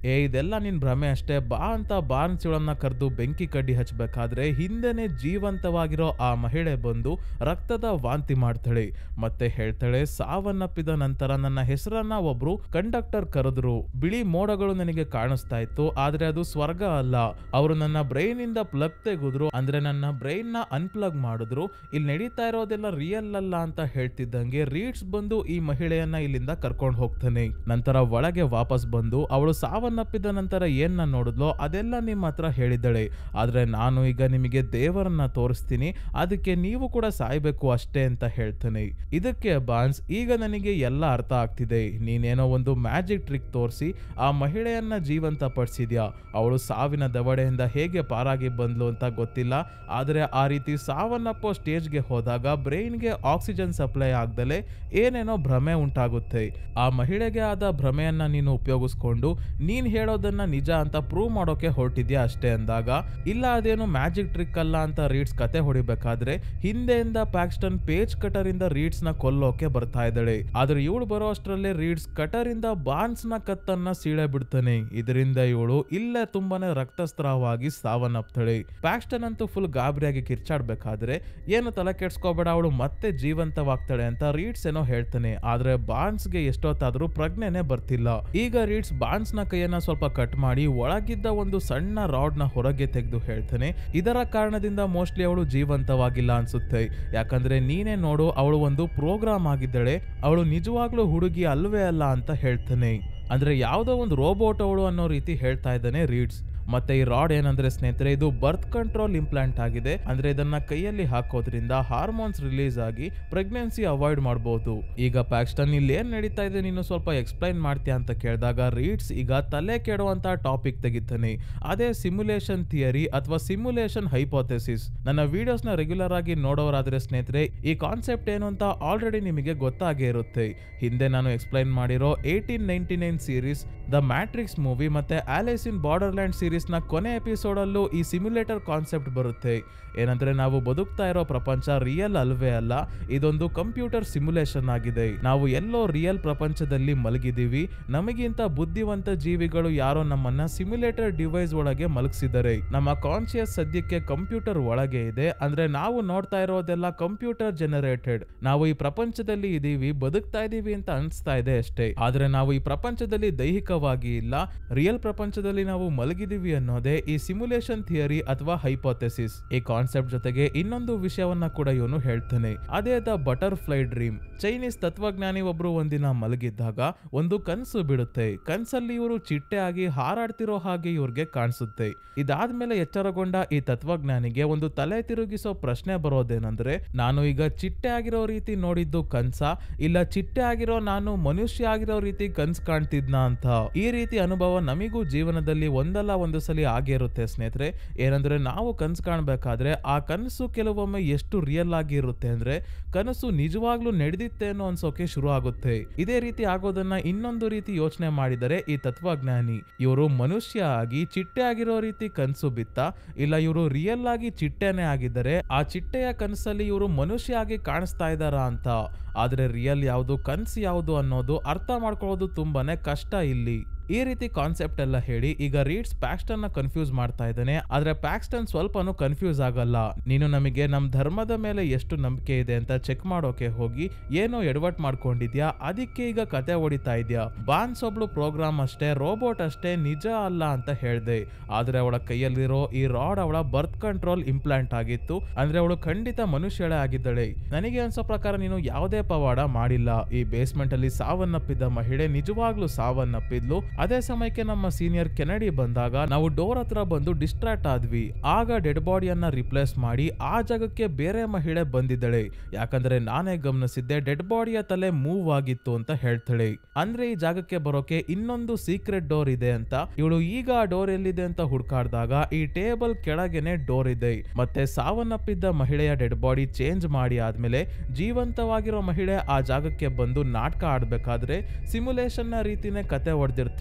ಇದೆಲ್ಲ ನಿನ್ ಭ್ರಮೆ ಅಷ್ಟೇ ಬಾ ಅಂತ ಬಾರ್ನ್ಸ್ ಇವಳನ್ನ ಕರೆದು ಬೆಂಕಿ ಕಡ್ಡಿ ಹಚ್ಚಬೇಕಾದ್ರೆ ಹಿಂದೆನೆ ಜೀವಂತವಾಗಿರೋ ಆ ಮಹಿಳೆ ಬಂದು ರಕ್ತದ ವಾಂತಿ ಮಾಡ್ತಾಳೆ. ಮತ್ತೆ ಹೇಳ್ತಾಳೆ, ಸಾವನ್ನಪ್ಪಿದ ನಂತರ ನನ್ನ ಹೆಸರನ್ನ ಒಬ್ರು ಕಂಡಕ್ಟರ್ ಕರೆದ್ರು. ಬಿಳಿ ಮೋಡಗಳು ನನಗೆ ಕಾಣಿಸ್ತಾ ಇತ್ತು, ಆದ್ರೆ ಅದು ಸ್ವರ್ಗ ಅಲ್ಲ. ಅವರು ನನ್ನ ಬ್ರೈನ್ ಇಂದ ಪ್ಲಗ್ ತೆಗೆದ್ರು, ಅಂದ್ರೆ ನನ್ನ ಬ್ರೈನ್ ನ ಅನ್ಪ್ಲಗ್ ಮಾಡಿದ್ರು. ಇಲ್ಲಿ ನಡೀತಾ ಇರೋದೆಲ್ಲ ರಿಯಲ್ ಅಲ್ಲ ಅಂತ ಹೇಳ್ತಿದ್ದಂಗೆ ರೀಡ್ಸ್ ಬಂದು ಈ ಮಹಿಳೆಯನ್ನ ಇಲ್ಲಿಂದ ಕರ್ಕೊಂಡು ಹೋಗ್ತಾನೆ. ನಂತರ ಒಳಗೆ ವಾಪಸ್ ಬಂದು ಅವಳು ಸಾವನ್ನಪ್ಪಿದ ನಂತರ ಏನ್ನ ನೋಡಿದ್ಲೋ ಅದೆಲ್ಲ ನಿಮ್ಮ ಹತ್ರ ಹೇಳಿದ್ದಾಳೆ. ಆದ್ರೆ ನಾನು ಈಗ ನಿಮಗೆ ದೇವರನ್ನ ತೋರಿಸ್ತೀನಿ, ಅದಕ್ಕೆ ನೀವು ಕೂಡ ಸಾಯ್ಬೇಕು ಅಷ್ಟೇ ಅಂತ ಹೇಳ್ತಾನೆ. ಇದಕ್ಕೆ ಬಾರ್ನ್ಸ್, ಈಗ ನನಗೆ ಎಲ್ಲ ಅರ್ಥ ಆಗ್ತಿದೆ, ನೀನೇನೋ ಒಂದು ಮ್ಯಾಜಿಕ್ ಟ್ರಿಕ್ ತೋರಿಸಿ ಆ ಮಹಿಳೆಯನ್ನ ಜೀವಂತ ಪಡಿಸಿದ್ಯಾ. ಅವಳು ಸಾವಿನ ದವಡೆಯಿಂದ ಹೇಗೆ ಪಾರಾಗಿ ಬಂದ್ಲು ಅಂತ ಗೊತ್ತಿಲ್ಲ, ಆದ್ರೆ ಆ ರೀತಿ ಸಾವನ್ನಪ್ಪೋ ಸ್ಟೇಜ್ಗೆ ಹೋದಾಗ ಬ್ರೈನ್ಗೆ ಆಕ್ಸಿಜನ್ ಸಪ್ಲೈ ಆಗ್ದಲೆ ಏನೇನೋ ಭ್ರಮೆ ಉಂಟಾಗುತ್ತೆ. ಆ ಮಹಿಳೆಗೆ ಆದ ಭ್ರಮೆಯನ್ನ ನೀನು ಉಪಯೋಗಿಸ್ಕೊಂಡು ನೀನ್ ಹೇಳೋದನ್ನ ನಿಜ ಅಂತ ಪ್ರೂವ್ ಮಾಡೋಕೆ ಹೊರಟಿದ್ಯಾ ಅಷ್ಟೇ ಅಂದಾಗ, ಇಲ್ಲ ಅದೇನು ಮ್ಯಾಜಿಕ್ ಟ್ರಿಕ್ ಅಲ್ಲ ಅಂತ ರೀಡ್ಸ್ ಕತೆ ಹೊಡಿಬೇಕಾದ್ರೆ ಹಿಂದೆಯಿಂದ ಪ್ಯಾಕ್ಸ್ಟನ್ ಪೇಜ್ ಕಟರ್ ಇಂದ ರೀಡ್ಸ್ ನ ಕೊಲ್ಲೋಕೆ ಬರ್ತಾ ಇದ್ದಾಳೆ. ಆದ್ರೆ ಇವಳು ಬರೋ ಅಷ್ಟರಲ್ಲೇ ರೀಡ್ಸ್ ಕಟರ್ ಇಂದ ಬಾರ್ನ್ಸ್ ನ ಕತ್ತನ್ನ ಸೀಳೆ ಬಿಡ್ತಾನೆ. ಇದರಿಂದ ಇವಳು ಇಲ್ಲೇ ತುಂಬಾನೇ ರಕ್ತಸ್ರಾವವಾಗಿ ಸಾವನ್ನಪ್ತಾಳೆ. ಪ್ಯಾಕ್ಸ್ಟನ್ ಅಂತೂ ಫುಲ್ ಗಾಬರಿಯಾಗಿ ಕಿರ್ಚಾಡ್ಬೇಕಾದ್ರೆ, ಏನು ತಲೆ ಕೆಡ್ಸ್ಕೋಬೇಡ, ಅವಳು ಮತ್ತೆ ಜೀವಂತವಾಗ್ತಾಳೆ ಅಂತ ರೀಡ್ಸ್ ಏನೋ ಹೇಳ್ತಾನೆ. ಆದ್ರೆ ಬಾರ್ನ್ಸ್ ಗೆ ಎಷ್ಟೊತ್ತಾದ್ರೂ ಪ್ರಜ್ಞೆನೆ ಬರ್ತಿಲ್ಲ. ಈಗ ರೀಡ್ಸ್ ಬಾರ್ನ್ಸ್ ನ ಕೈಯನ್ನ ಸ್ವಲ್ಪ ಕಟ್ ಮಾಡಿ ಒಳಗಿದ್ದ ಒಂದು ಸಣ್ಣ ರಾಡ್ ನ ಹೊರಗೆ ತೆಗೆದು ಹೇಳ್ತಾನೆ, ಇದರ ಕಾರಣದಿಂದ ಮೋಸ್ಟ್ಲಿ ಅವಳು ಜೀವಂತವಾಗಿಲ್ಲ ಅನ್ಸುತ್ತೆ, ಯಾಕಂದ್ರೆ ನೀನೇ ನೋಡು ಅವಳು ಒಂದು ಪ್ರೋಗ್ರಾಮ್ ಆಗಿದ್ದಾಳೆ, ಅವಳು ನಿಜವಾಗ್ಲೂ ಹುಡುಗಿ ಅಲ್ವೇ ಅಲ್ಲ ಅಂತ ಹೇಳ್ತಾನೆ. ಅಂದ್ರೆ ಯಾವ್ದೋ ಒಂದು ರೋಬೋಟ್ ಅವಳು ಅನ್ನೋ ರೀತಿ ಹೇಳ್ತಾ ಇದ್ದಾನೆ ರೀಡ್ಸ್. ಮತ್ತೆ ಈ ರಾಡ್ ಏನಂದ್ರೆ ಸ್ನೇಹಿತರೆ, ಇದು ಬರ್ತ್ ಕಂಟ್ರೋಲ್ ಇಂಪ್ಲಾಂಟ್ ಆಗಿದೆ. ಅಂದ್ರೆ ಇದನ್ನ ಕೈಯಲ್ಲಿ ಹಾಕೋದ್ರಿಂದ ಹಾರ್ಮೋನ್ಸ್ ರಿಲೀಸ್ ಆಗಿ ಪ್ರೆಗ್ನೆನ್ಸಿ ಅವಾಯ್ಡ್ ಮಾಡಬಹುದು. ಈಗ ಪ್ಯಾಕ್ಸ್ಟನ್ ಇಲ್ಲಿ ಏನ್ ನಡೀತಾ ಇದೆ ನೀನು ಸ್ವಲ್ಪ ಎಕ್ಸ್ಪ್ಲೈನ್ ಮಾಡ್ತೀಯಾ ಅಂತ ಕೇಳಿದಾಗ ರೀಡ್ಸ್ ಈಗ ತಲೆ ಕೆಡುವಂತ ಟಾಪಿಕ್ ತೆಗಿತಾನೆ. ಅದೇ ಸಿಮ್ಯುಲೇಷನ್ ಥಿಯರಿ ಅಥವಾ ಸಿಮ್ಯುಲೇಷನ್ ಹೈಪೋಥೆಸಿಸ್. ನನ್ನ ವಿಡಿಯೋಸ್ ನ ರೆಗ್ಯುಲರ್ ಆಗಿ ನೋಡೋರಾದ್ರೆ ಸ್ನೇಹಿತರೆ, ಈ ಕಾನ್ಸೆಪ್ಟ್ ಏನು ಅಂತ ಆಲ್ರೆಡಿ ನಿಮಗೆ ಗೊತ್ತಾಗೇ ಇರುತ್ತೆ. ಹಿಂದೆ ನಾನು ಎಕ್ಸ್ಪ್ಲೈನ್ ಮಾಡಿರೋ 1899 ಸೀರೀಸ್, ದ ಮ್ಯಾಟ್ರಿಕ್ಸ್ ಮೂವಿ ಮತ್ತೆ ಆಲಿಸ್ ಇನ್ ಬಾರ್ಡರ್ಲ್ಯಾಂಡ್ ಸೀರೀಸ್ ನ ಕೊನೆ ಎಪಿಸೋಡ್ ಅಲ್ಲೂ ಈ ಸಿಮ್ಯುಲೇಟರ್ ಕಾನ್ಸೆಪ್ಟ್ ಬರುತ್ತೆ. ಏನಂದ್ರೆ ನಾವು ಬದುಕ್ತಾ ಇರೋ ಪ್ರಪಂಚ ರಿಯಲ್ ಅಲ್ವೇ ಅಲ್ಲ, ಇದೊಂದು ಕಂಪ್ಯೂಟರ್ ಸಿಮ್ಯುಲೇಷನ್ ಆಗಿದೆ. ನಾವು ಎಲ್ಲೋ ರಿಯಲ್ ಪ್ರಪಂಚದಲ್ಲಿ ಮಲಗಿದೀವಿ, ನಮಗಿಂತ ಬುದ್ಧಿವಂತ ಜೀವಿಗಳು ಯಾರೋ ನಮ್ಮನ್ನ ಸಿಮ್ಯುಲೇಟರ್ ಡಿವೈಸ್ ಒಳಗೆ ಮಲಗಿಸಿದರೆ. ನಮ್ಮ ಕಾನ್ಶಿಯಸ್ ಸದ್ಯಕ್ಕೆ ಕಂಪ್ಯೂಟರ್ ಒಳಗೆ ಇದೆ. ಅಂದ್ರೆ ನಾವು ನೋಡ್ತಾ ಇರೋದೆಲ್ಲ ಕಂಪ್ಯೂಟರ್ ಜನರೇಟೆಡ್. ನಾವು ಈ ಪ್ರಪಂಚದಲ್ಲಿ ಇದೀವಿ, ಬದುಕ್ತಾ ಇದೀವಿ ಅಂತ ಅನ್ಸ್ತಾ ಇದೆ ಅಷ್ಟೇ. ಆದ್ರೆ ನಾವು ಈ ಪ್ರಪಂಚದಲ್ಲಿ ದೈಹಿಕವಾಗಿ ಇಲ್ಲ, ರಿಯಲ್ ಪ್ರಪಂಚದಲ್ಲಿ ನಾವು ಮಲಗಿದೀವಿ ಅನ್ನೋದೇ ಈ ಸಿಮ್ಯುಲೇಷನ್ ಥಿಯರಿ ಅಥವಾ ಹೈಪೋಥೆಸಿಸ್. ಈ ಕಾನ್ಸೆಪ್ಟ್ ಜೊತೆಗೆ ಇನ್ನೊಂದು ವಿಷಯವನ್ನ ಕೂಡ ಇವನು ಹೇಳ್ತಾನೆ, ಅದೇ ದ ಬಟರ್ಫ್ಲೈ ಡ್ರೀಮ್. ಚೈನೀಸ್ ತತ್ವಜ್ಞಾನಿ ಒಬ್ರು ಒಂದಿನ ಮಲಗಿದ್ದಾಗ ಒಂದು ಕನಸು ಬಿಡುತ್ತೆ. ಕನ್ಸಲ್ಲಿ ಇವರು ಚಿಟ್ಟೆ ಆಗಿ ಹಾರಾಡ್ತಿರೋ ಹಾಗೆ ಇವ್ರಿಗೆ ಕಾಣಿಸುತ್ತೆ. ಇದಾದ್ಮೇಲೆ ಎಚ್ಚರಗೊಂಡ ಈ ತತ್ವಜ್ಞಾನಿಗೆ ಒಂದು ತಲೆ ತಿರುಗಿಸೋ ಪ್ರಶ್ನೆ ಬರೋದೇನಂದ್ರೆ, ನಾನು ಈಗ ಚಿಟ್ಟೆ ಆಗಿರೋ ರೀತಿ ನೋಡಿದ್ದು ಕನ್ಸ, ಇಲ್ಲ ಚಿಟ್ಟೆ ಆಗಿರೋ ನಾನು ಮನುಷ್ಯ ಆಗಿರೋ ರೀತಿ ಕನ್ಸ್ ಕಾಣ್ತಿದ್ನ ಅಂತ. ಈ ರೀತಿ ಅನುಭವ ನಮಿಗೂ ಜೀವನದಲ್ಲಿ ಒಂದಲ್ಲ ಒಂದು ಸಲ ಆಗಿರುತ್ತೆ ಸ್ನೇಹಿತರೆ. ಏನಂದ್ರೆ ನಾವು ಕನ್ಸ್ ಕಾಣ್ಬೇಕಾದ್ರೆ ಆ ಕನಸು ಕೆಲವೊಮ್ಮೆ ಎಷ್ಟು ರಿಯಲ್ ಆಗಿ ಇರುತ್ತೆ ಅಂದ್ರೆ ಕನಸು ನಿಜವಾಗ್ಲೂ ನಡೆದಿತ್ತೇನೋ ಅನ್ಸೋಕೆ ಶುರು ಆಗುತ್ತೆ. ಇದೇ ರೀತಿ ಆಗೋದನ್ನ ಇನ್ನೊಂದು ರೀತಿ ಯೋಚನೆ ಮಾಡಿದರೆ ಈ ತತ್ವಜ್ಞಾನಿ, ಇವರು ಮನುಷ್ಯ ಆಗಿ ಚಿಟ್ಟೆ ಆಗಿರೋ ರೀತಿ ಕನಸು ಬಿತ್ತ, ಇಲ್ಲ ಇವರು ರಿಯಲ್ ಆಗಿ ಚಿಟ್ಟೆನೆ ಆಗಿದ್ದರೆ ಆ ಚಿಟ್ಟೆಯ ಕನಸಲ್ಲಿ ಇವರು ಮನುಷ್ಯ ಆಗಿ ಕಾಣಿಸ್ತಾ ಇದ್ದಾರ ಅಂತ. ಆದ್ರೆ ರಿಯಲ್ ಯಾವುದು ಕನಸು ಯಾವುದು ಅನ್ನೋದು ಅರ್ಥ ಮಾಡ್ಕೊಳ್ಳೋದು ತುಂಬಾನೇ ಕಷ್ಟ ಇಲ್ಲಿ. ಈ ರೀತಿ ಕಾನ್ಸೆಪ್ಟ್ ಎಲ್ಲ ಹೇಳಿ ಈಗ ರೀಡ್ಸ್ ಪ್ಯಾಕ್ಸ್ಟನ್ ನ ಕನ್ಫ್ಯೂಸ್ ಮಾಡ್ತಾ ಇದ್ದಾನೆ. ಆದ್ರೆ ಪ್ಯಾಕ್ಸ್ಟನ್ ಸ್ವಲ್ಪನೂ ಕನ್ಫ್ಯೂಸ್ ಆಗಲ್ಲ. ನೀನು ನಮಗೆ ನಮ್ ಧರ್ಮದ ಮೇಲೆ ಎಷ್ಟು ನಂಬಿಕೆ ಇದೆ ಅಂತ ಚೆಕ್ ಮಾಡೋಕೆ ಹೋಗಿ ಏನೋ ಎಡವಟ್ ಮಾಡ್ಕೊಂಡಿದ್ಯಾ, ಅದಕ್ಕೆ ಈಗ ಕತೆ ಹೊಡಿತಾ ಇದ್ಯಾ. ಬಾನ್ಸ್ ಒಬ್ಳು ಪ್ರೋಗ್ರಾಮ್ ಅಷ್ಟೇ, ರೋಬೋಟ್ ಅಷ್ಟೇ, ನಿಜ ಅಲ್ಲ ಅಂತ ಹೇಳ್ದೆ. ಆದ್ರೆ ಅವಳ ಕೈಯಲ್ಲಿರೋ ಈ ರಾಡ್ ಅವಳ ಬರ್ತ್ ಕಂಟ್ರೋಲ್ ಇಂಪ್ಲಾಂಟ್ ಆಗಿತ್ತು. ಅಂದ್ರೆ ಅವಳು ಖಂಡಿತ ಮನುಷ್ಯಳೇ ಆಗಿದ್ದಳೆ. ನನಗೆ ಅನ್ಸೋ ಪ್ರಕಾರ ನೀನು ಯಾವುದೇ ಪವಾಡ ಮಾಡಿಲ್ಲ. ಈ ಬೇಸ್ಮೆಂಟ್ ಅಲ್ಲಿ ಸಾವನ್ನಪ್ಪಿದ್ದ ಮಹಿಳೆ ನಿಜವಾಗ್ಲೂ ಸಾವನ್ನಪ್ಪಿದ್ಲು. ಅದೇ ಸಮಯಕ್ಕೆ ನಮ್ಮ ಸೀನಿಯರ್ ಕೆನಡಿ ಬಂದಾಗ ನಾವು ಡೋರ್ ಹತ್ರ ಬಂದು ಡಿಸ್ಟ್ರಾಕ್ಟ್ ಆದ್ವಿ. ಆಗ ಡೆಡ್ ಬಾಡಿಯನ್ನ ರಿಪ್ಲೇಸ್ ಮಾಡಿ ಆ ಜಾಗಕ್ಕೆ ಬೇರೆ ಮಹಿಳೆ ಬಂದಿದ್ದಳೆ. ಯಾಕಂದ್ರೆ ನಾನೇ ಗಮನಿಸಿದ್ದೆ ಡೆಡ್ ಬಾಡಿಯ ತಲೆ ಮೂವ್ ಆಗಿತ್ತು ಅಂತ ಹೇಳ್ತಾಳೆ. ಅಂದ್ರೆ ಈ ಜಾಗಕ್ಕೆ ಬರೋಕೆ ಇನ್ನೊಂದು ಸೀಕ್ರೆಟ್ ಡೋರ್ ಇದೆ ಅಂತ. ಇವಳು ಈಗ ಆ ಡೋರ್ ಎಲ್ಲಿದೆ ಅಂತ ಹುಡ್ಕಾಡ್ದಾಗ ಈ ಟೇಬಲ್ ಕೆಳಗೆನೆ ಡೋರ್ ಇದೆ. ಮತ್ತೆ ಸಾವನ್ನಪ್ಪಿದ್ದ ಮಹಿಳೆಯ ಡೆಡ್ ಬಾಡಿ ಚೇಂಜ್ ಮಾಡಿ ಆದ್ಮೇಲೆ ಜೀವಂತವಾಗಿರೋ ಮಹಿಳೆ ಆ ಜಾಗಕ್ಕೆ ಬಂದು ನಾಟಕ ಆಡ್ಬೇಕಾದ್ರೆ ಸಿಮ್ಯುಲೇಷನ್ ನ ರೀತಿನೇ ಕತೆ ಹೊಡೆದಿರ್ತಾಳೆ.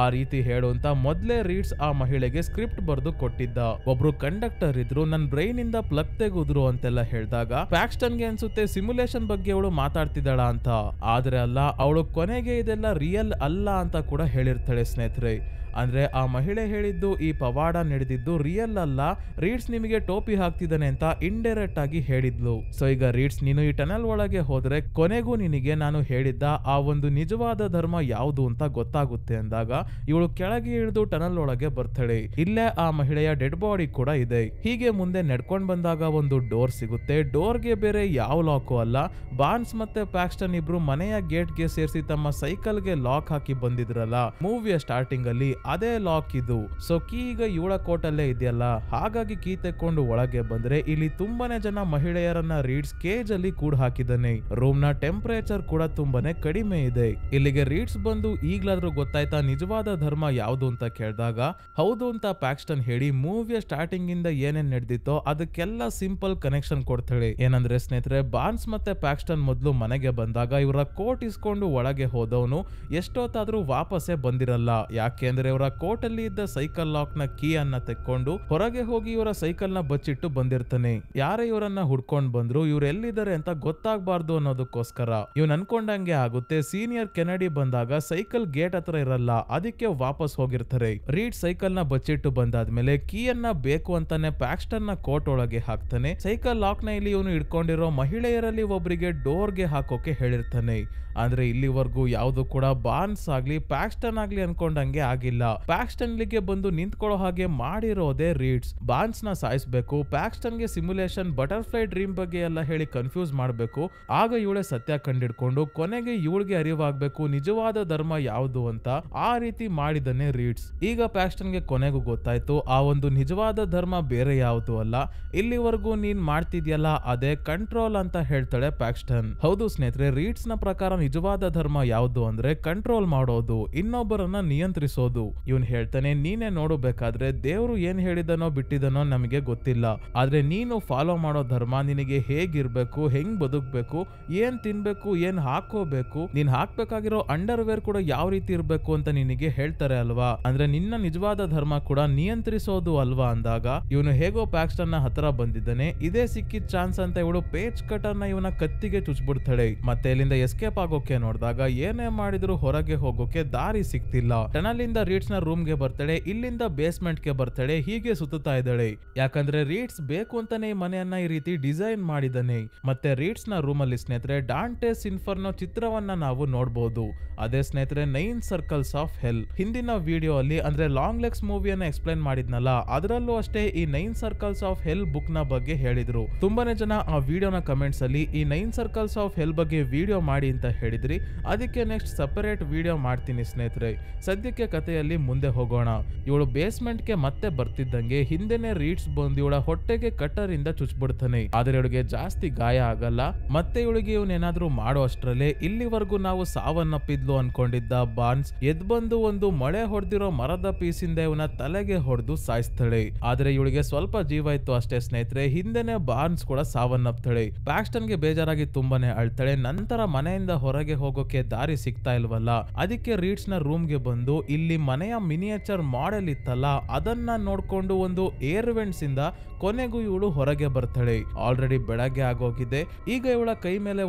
ಆ ರೀತಿ ಹೇಳುವಂತ ಮೊದ್ಲೇ ರೀಡ್ಸ್ ಆ ಮಹಿಳೆಗೆ ಸ್ಕ್ರಿಪ್ಟ್ ಬರೆದು ಕೊಟ್ಟಿದ್ದ. ಒಬ್ರು ಕಂಡಕ್ಟರ್ ಇದ್ರು, ನನ್ ಬ್ರೈನ್ ಇಂದ ಪ್ಲಗ್ ತೆಗೆದ್ರು ಅಂತೆಲ್ಲ ಹೇಳಿದಾಗ ಪ್ಯಾಕ್ಸ್ಟನ್ ಗೆ ಅನ್ಸುತ್ತೆ ಸಿಮ್ಯುಲೇಷನ್ ಬಗ್ಗೆ ಅವಳು ಮಾತಾಡ್ತಿದ್ದಾಳ ಅಂತ. ಆದ್ರೆ ಅಲ್ಲ, ಅವಳು ಕೊನೆಗೆ ಇದೆಲ್ಲ ರಿಯಲ್ ಅಲ್ಲ ಅಂತ ಕೂಡ ಹೇಳಿರ್ತಾಳೆ ಸ್ನೇಹಿತರೆ. ಅಂದ್ರೆ ಆ ಮಹಿಳೆ ಹೇಳಿದ್ದು ಈ ಪವಾಡ ನಡೆದಿದ್ದು ರಿಯಲ್ ಅಲ್ಲ, ರೀಡ್ಸ್ ನಿಮಗೆ ಟೋಪಿ ಹಾಕ್ತಿದ್ದಾನೆ ಅಂತ ಇಂಡೈರೆಕ್ಟ್ ಆಗಿ ಹೇಳಿದ್ಲು. ಸೊ ಈಗ ರೀಡ್ಸ್, ನೀನು ಈ ಟನಲ್ ಒಳಗೆ ಹೋದ್ರೆ ಕೊನೆಗೂ ನಿನಗೆ ನಾನು ಹೇಳಿದ್ದ ಆ ಒಂದು ನಿಜವಾದ ಧರ್ಮ ಯಾವುದು ಅಂತ ಗೊತ್ತಾಗುತ್ತೆ ಅಂದಾಗ ಇವಳು ಕೆಳಗೆ ಇಳಿದು ಟನಲ್ ಒಳಗೆ ಬರ್ತಾಳೆ. ಇಲ್ಲೇ ಆ ಮಹಿಳೆಯ ಡೆಡ್ ಬಾಡಿ ಕೂಡ ಇದೆ. ಹೀಗೆ ಮುಂದೆ ನಡ್ಕೊಂಡ್ ಬಂದಾಗ ಒಂದು ಡೋರ್ ಸಿಗುತ್ತೆ. ಡೋರ್ಗೆ ಬೇರೆ ಯಾವ ಲಾಕು ಅಲ್ಲ, ಬಾನ್ಸ್ ಮತ್ತೆ ಪ್ಯಾಕ್ಸ್ಟನ್ ಇಬ್ರು ಮನೆಯ ಗೇಟ್ ಗೆ ಸೇರಿಸಿ ತಮ್ಮ ಸೈಕಲ್ ಗೆ ಲಾಕ್ ಹಾಕಿ ಬಂದಿದ್ರಲ್ಲ ಮೂವಿಯ ಸ್ಟಾರ್ಟಿಂಗ್ ಅಲ್ಲಿ, ಅದೇ ಲಾಕ್ ಇದು. ಸೊ ಕೀ ಈಗ ಇವಳ ಕೋಟಲ್ಲೇ ಇದೆಯಲ್ಲ, ಹಾಗಾಗಿ ಕೀ ತೆಕ್ಕೊಂಡು ಒಳಗೆ ಬಂದ್ರೆ ಇಲ್ಲಿ ತುಂಬಾನೇ ಜನ ಮಹಿಳೆಯರನ್ನ ರೀಡ್ಸ್ ಕೇಜ್ ಅಲ್ಲಿ ಕೂಡ ಹಾಕಿದ್ದಾನೆ. ರೂಮ್ ನ ಟೆಂಪರೇಚರ್ ಕೂಡ ತುಂಬಾನೇ ಕಡಿಮೆ ಇದೆ. ಇಲ್ಲಿಗೆ ರೀಡ್ಸ್ ಬಂದು ಈಗ್ಲಾದ್ರೂ ಗೊತ್ತಾಯ್ತಾ ನಿಜವಾದ ಧರ್ಮ ಯಾವುದು ಅಂತ ಕೇಳಿದಾಗ ಹೌದು ಅಂತ ಪ್ಯಾಕ್ಸ್ಟನ್ ಹೇಳಿ ಮೂವಿಯ ಸ್ಟಾರ್ಟಿಂಗ್ ಇಂದ ಏನೇನ್ ನಡೆದಿತ್ತೋ ಅದಕ್ಕೆಲ್ಲ ಸಿಂಪಲ್ ಕನೆಕ್ಷನ್ ಕೊಡ್ತಾಳೆ. ಏನಂದ್ರೆ ಸ್ನೇಹಿತರೆ, ಬಾನ್ಸ್ ಮತ್ತೆ ಪ್ಯಾಕ್ಸ್ಟನ್ ಮೊದಲು ಮನೆಗೆ ಬಂದಾಗ ಇವರ ಕೋಟ್ ಇಸ್ಕೊಂಡು ಒಳಗೆ ಹೋದವನು ಎಷ್ಟೊತ್ತಾದ್ರೂ ವಾಪಸ್ಸೇ ಬಂದಿರಲ್ಲ. ಯಾಕೆಂದ್ರೆ ಇವರ ಕೋಟ್ ಅಲ್ಲಿ ಇದ್ದ ಸೈಕಲ್ ಲಾಕ್ ನ ಕೀ ಅನ್ನ ತೆಕ್ಕೊಂಡು ಹೊರಗೆ ಹೋಗಿ ಇವರ ಸೈಕಲ್ ನ ಬಚ್ಚಿಟ್ಟು ಬಂದಿರ್ತಾನೆ. ಯಾರೇ ಇವರನ್ನ ಹುಡ್ಕೊಂಡ್ ಬಂದ್ರು ಇವ್ರು ಎಲ್ಲಿದ್ದಾರೆ ಅಂತ ಗೊತ್ತಾಗಬಾರ್ದು ಅನ್ನೋದಕ್ಕೋಸ್ಕರ ಇವ್ನು ಅನ್ಕೊಂಡಂಗೆ ಆಗುತ್ತೆ. ಸೀನಿಯರ್ ಕೆನಡಿ ಬಂದಾಗ ಸೈಕಲ್ ಗೇಟ್ ಹತ್ರ ಇರಲ್ಲ, ಅದಕ್ಕೆ ವಾಪಸ್ ಹೋಗಿರ್ತಾರೆ. ರೀಡ್ ಸೈಕಲ್ ನ ಬಚ್ಚಿಟ್ಟು ಬಂದಾದ್ಮೇಲೆ ಕೀಯನ್ನ ಬೇಕು ಅಂತಾನೆ ಪ್ಯಾಕ್ಸ್ಟನ್ ನ ಕೋಟ್ ಒಳಗೆ ಹಾಕ್ತಾನೆ. ಸೈಕಲ್ ಲಾಕ್ ನ ಇಲ್ಲಿ ಇವನು ಇಟ್ಕೊಂಡಿರೋ ಮಹಿಳೆಯರಲ್ಲಿ ಒಬ್ಬರಿಗೆ ಡೋರ್ ಗೆ ಹಾಕೋಕೆ ಹೇಳಿರ್ತಾನೆ. ಅಂದ್ರೆ ಇಲ್ಲಿವರೆಗೂ ಯಾವುದು ಕೂಡ ಬಾನ್ಸ್ ಆಗ್ಲಿ ಪ್ಯಾಕ್ಸ್ಟನ್ ಆಗ್ಲಿ ಅನ್ಕೊಂಡಂಗೆ ಆಗಿಲ್ಲ. ಇಲ್ಲ. ಪ್ಯಾಕ್ಸ್ಟನ್ಗೆ ಬಂದು ನಿಂತ್ಕೊಳ್ಳೋ ಹಾಗೆ ಮಾಡಿರೋದೇ ರೀಡ್ಸ್. ಬಾರ್ನ್ಸ್ ನ ಸಾಯಿಸ್ಬೇಕು, ಪ್ಯಾಕ್ಸ್ಟನ್ಗೆ ಸಿಮ್ಯುಲೇಷನ್ ಬಟರ್ಫ್ಲೈ ಡ್ರೀಮ್ ಬಗ್ಗೆ ಎಲ್ಲ ಹೇಳಿ ಕನ್ಫ್ಯೂಸ್ ಮಾಡಬೇಕು. ಆಗ ಇವಳೆ ಸತ್ಯ ಕಂಡಿಡ್ಕೊಂಡು ಕೊನೆಗೆ ಇವಳಿಗೆ ಅರಿವಾಗಬೇಕು ನಿಜವಾದ ಧರ್ಮ ಯಾವುದು ಅಂತ. ಆ ರೀತಿ ಮಾಡಿದನೆ ರೀಡ್ಸ್. ಈಗ ಪ್ಯಾಕ್ಸ್ಟನ್ಗೆ ಕೊನೆಗೂ ಗೊತ್ತಾಯ್ತು ಆ ಒಂದು ನಿಜವಾದ ಧರ್ಮ ಬೇರೆ ಯಾವುದು ಅಲ್ಲ, ಇಲ್ಲಿವರೆಗೂ ನೀನ್ ಮಾಡ್ತಿದ್ಯಲ್ಲ ಅದೇ ಕಂಟ್ರೋಲ್ ಅಂತ ಹೇಳ್ತಾಳೆ ಪ್ಯಾಕ್ಸ್ಟನ್. ಹೌದು ಸ್ನೇಹಿತರೆ, ರೀಡ್ಸ್ ನ ಪ್ರಕಾರ ನಿಜವಾದ ಧರ್ಮ ಯಾವುದು ಅಂದ್ರೆ ಕಂಟ್ರೋಲ್ ಮಾಡೋದು, ಇನ್ನೊಬ್ಬರನ್ನ ನಿಯಂತ್ರಿಸೋದು. ಇವನ್ ಹೇಳ್ತಾನೆ, ನೀನೇ ನೋಡಬೇಕಾದ್ರೆ ದೇವ್ರು ಏನ್ ಹೇಳಿದನೋ ಬಿಟ್ಟಿದನೋ ನಮಗೆ ಗೊತ್ತಿಲ್ಲ, ಆದ್ರೆ ನೀನು ಫಾಲೋ ಮಾಡೋ ಧರ್ಮ ನಿನಗೆ ಹೇಗಿರ್ಬೇಕು, ಹೆಂಗ್ ಬದುಕ್ಬೇಕು, ಏನ್ ತಿನ್ಬೇಕು, ಏನ್ ಹಾಕೋಬೇಕು, ನೀನ್ ಹಾಕ್ಬೇಕಾಗಿರೋ ಅಂಡರ್ವೇರ್ ಕೂಡ ಯಾವ ರೀತಿ ಇರ್ಬೇಕು ಅಂತ ನಿನಗೆ ಹೇಳ್ತಾರೆ ಅಲ್ವಾ. ಅಂದ್ರೆ ನಿನ್ನ ನಿಜವಾದ ಧರ್ಮ ಕೂಡ ನಿಯಂತ್ರಿಸೋದು ಅಲ್ವಾ ಅಂದಾಗ ಇವನು ಹೇಗೋ ಪ್ಯಾಕ್ಸ್ಟನ್ ನ ಹತ್ರ ಬಂದಿದ್ದಾನೆ. ಇದೇ ಸಿಕ್ಕಿದ ಚಾನ್ಸ್ ಅಂತ ಇವಳು ಪೇಜ್ ಕಟರ್ ನ ಇವನ ಕತ್ತಿಗೆ ಚುಚ್ಬಿಡ್ತಾಳೆ. ಮತ್ತೆ ಇಲ್ಲಿಂದ ಎಸ್ಕೇಪ್ ಆಗೋಕೆ ನೋಡಿದಾಗ ಏನೇ ಮಾಡಿದ್ರು ಹೊರಗೆ ಹೋಗೋಕೆ ದಾರಿ ಸಿಕ್ತಿಲ್ಲ. ಟನಲ್ ಇಂದ ರೀಡ್ಸ್ ನ ರೂಮ್ ಗೆ ಬರ್ತಾಳೆ, ಇಲ್ಲಿಂದ ಬೇಸ್ಮೆಂಟ್ ಗೆ ಬರ್ತಾಳೆ, ಹೀಗೆ ಸುತ್ತಾ ಇದ್ದಾಳೆ. ಯಾಕಂದ್ರೆ ರೀಡ್ಸ್ ಬೇಕು ಅಂತಾನೆ ಈ ಮನೆಯನ್ನ ಈ ರೀತಿ ಡಿಸೈನ್ ಮಾಡಿದಾನೆ. ಮತ್ತೆ ರೀಡ್ಸ್ ನ ರೂಮ್ ಅಲ್ಲಿ ಸ್ನೇಹಿತರೆ ಡಾಂಟೆಸ್ ಇನ್ಫರ್ನೋ ಚಿತ್ರವನ್ನ ನಾವು ನೋಡಬಹುದು. ಅದೇ ಸ್ನೇಹಿತರೆ 9 ಸರ್ಕಲ್ಸ್ ಆಫ್ ಹೆಲ್. ಹಿಂದಿನ ವಿಡಿಯೋ ಅಲ್ಲಿ ಅಂದ್ರೆ ಲಾಂಗ್ ಲೆಗ್ಸ್ ಮೂವಿಯನ್ನ ಎಕ್ಸ್ಪ್ಲೈನ್ ಮಾಡಿದ್ನಲ್ಲ, ಅದರಲ್ಲೂ ಅಷ್ಟೇ ಈ 9 ಸರ್ಕಲ್ಸ್ ಆಫ್ ಹೆಲ್ ಬುಕ್ ನ ಬಗ್ಗೆ ಹೇಳಿದ್ರು. ತುಂಬಾನೇ ಜನ ಆ ವಿಡಿಯೋನ ಕಮೆಂಟ್ಸ್ ಅಲ್ಲಿ ಈ 9 ಸರ್ಕಲ್ಸ್ ಆಫ್ ಹೆಲ್ ಬಗ್ಗೆ ವಿಡಿಯೋ ಮಾಡಿ ಅಂತ ಹೇಳಿದ್ರಿ. ಅದಕ್ಕೆ ನೆಕ್ಸ್ಟ್ ಸಪರೇಟ್ ವಿಡಿಯೋ ಮಾಡ್ತೀನಿ ಸ್ನೇಹಿತರೆ. ಸದ್ಯಕ್ಕೆ ಕಥೆಯಲ್ಲಿ ಮುಂದೆ ಹೋಗೋಣ. ಇವಳು ಬೇಸ್ಮೆಂಟ್ ಗೆ ಮತ್ತೆ ಬರ್ತಿದ್ದಂಗೆ ಹಿಂದೆನೆ ರೀಡ್ಸ್ ಬಂದು ಇವಳ ಹೊಟ್ಟೆಗೆ ಕಟ್ಟರ್ ಇಂದ ಚುಚ್ಬಿಡ್ತಾನೆ. ಆದ್ರೆ ಇವಳಿಗೆ ಜಾಸ್ತಿ ಗಾಯ ಆಗಲ್ಲ. ಮತ್ತೆ ಇವಳಿಗೆ ಇವನೇನಾದ್ರೂ ಮಾಡೋ ಅಷ್ಟ್ರಲ್ಲೇ ಇಲ್ಲಿವರೆಗೂ ನಾವು ಸಾವನ್ನಪ್ಪಿದ್ಲು ಅನ್ಕೊಂಡಿದ್ದ ಬಾರ್ನ್ಸ್ ಎದ್ ಬಂದು ಒಂದು ಮಳೆ ಹೊಡೆದಿರೋ ಮರದ ಪೀಸಿಂದ ಇವನ ತಲೆಗೆ ಹೊಡೆದು ಸಾಯಿಸ್ತಾಳೆ. ಆದ್ರೆ ಇವಳಿಗೆ ಸ್ವಲ್ಪ ಜೀವ ಇತ್ತು ಅಷ್ಟೇ ಸ್ನೇಹಿತರೆ. ಹಿಂದೆನೆ ಬಾರ್ನ್ಸ್ ಕೂಡ ಸಾವನ್ನಪ್ತಾಳೆ. ಪ್ಯಾಕ್ಸ್ಟನ್ ಗೆ ಬೇಜಾರಾಗಿ ತುಂಬಾನೇ ಅಳ್ತಾಳೆ. ನಂತರ ಮನೆಯಿಂದ ಹೊರಗೆ ಹೋಗೋಕೆ ದಾರಿ ಸಿಗ್ತಾ ಇಲ್ವಲ್ಲ, ಅದಕ್ಕೆ ರೀಡ್ಸ್ ನ ರೂಮ್ ಗೆ ಬಂದು ಇಲ್ಲಿ ಮನೆಯ ಮಿನಿಯೇಚರ್ ಮಾಡೆಲ್ ಇತ್ತಲ್ಲ ಅದನ್ನ ನೋಡ್ಕೊಂಡು ಒಂದು ಏರ್ ವೆಂಟ್ಸ್ ಇಂದ ಕೊನೆಗೂ ಇವಳು ಹೊರಗೆ ಬರ್ತಾಳೆ. ಆಲ್ರೆಡಿ ಬೆಳಗ್ಗೆ ಆಗೋಗಿದೆ. ಈಗ ಇವಳ ಕೈ ಮೇಲೆ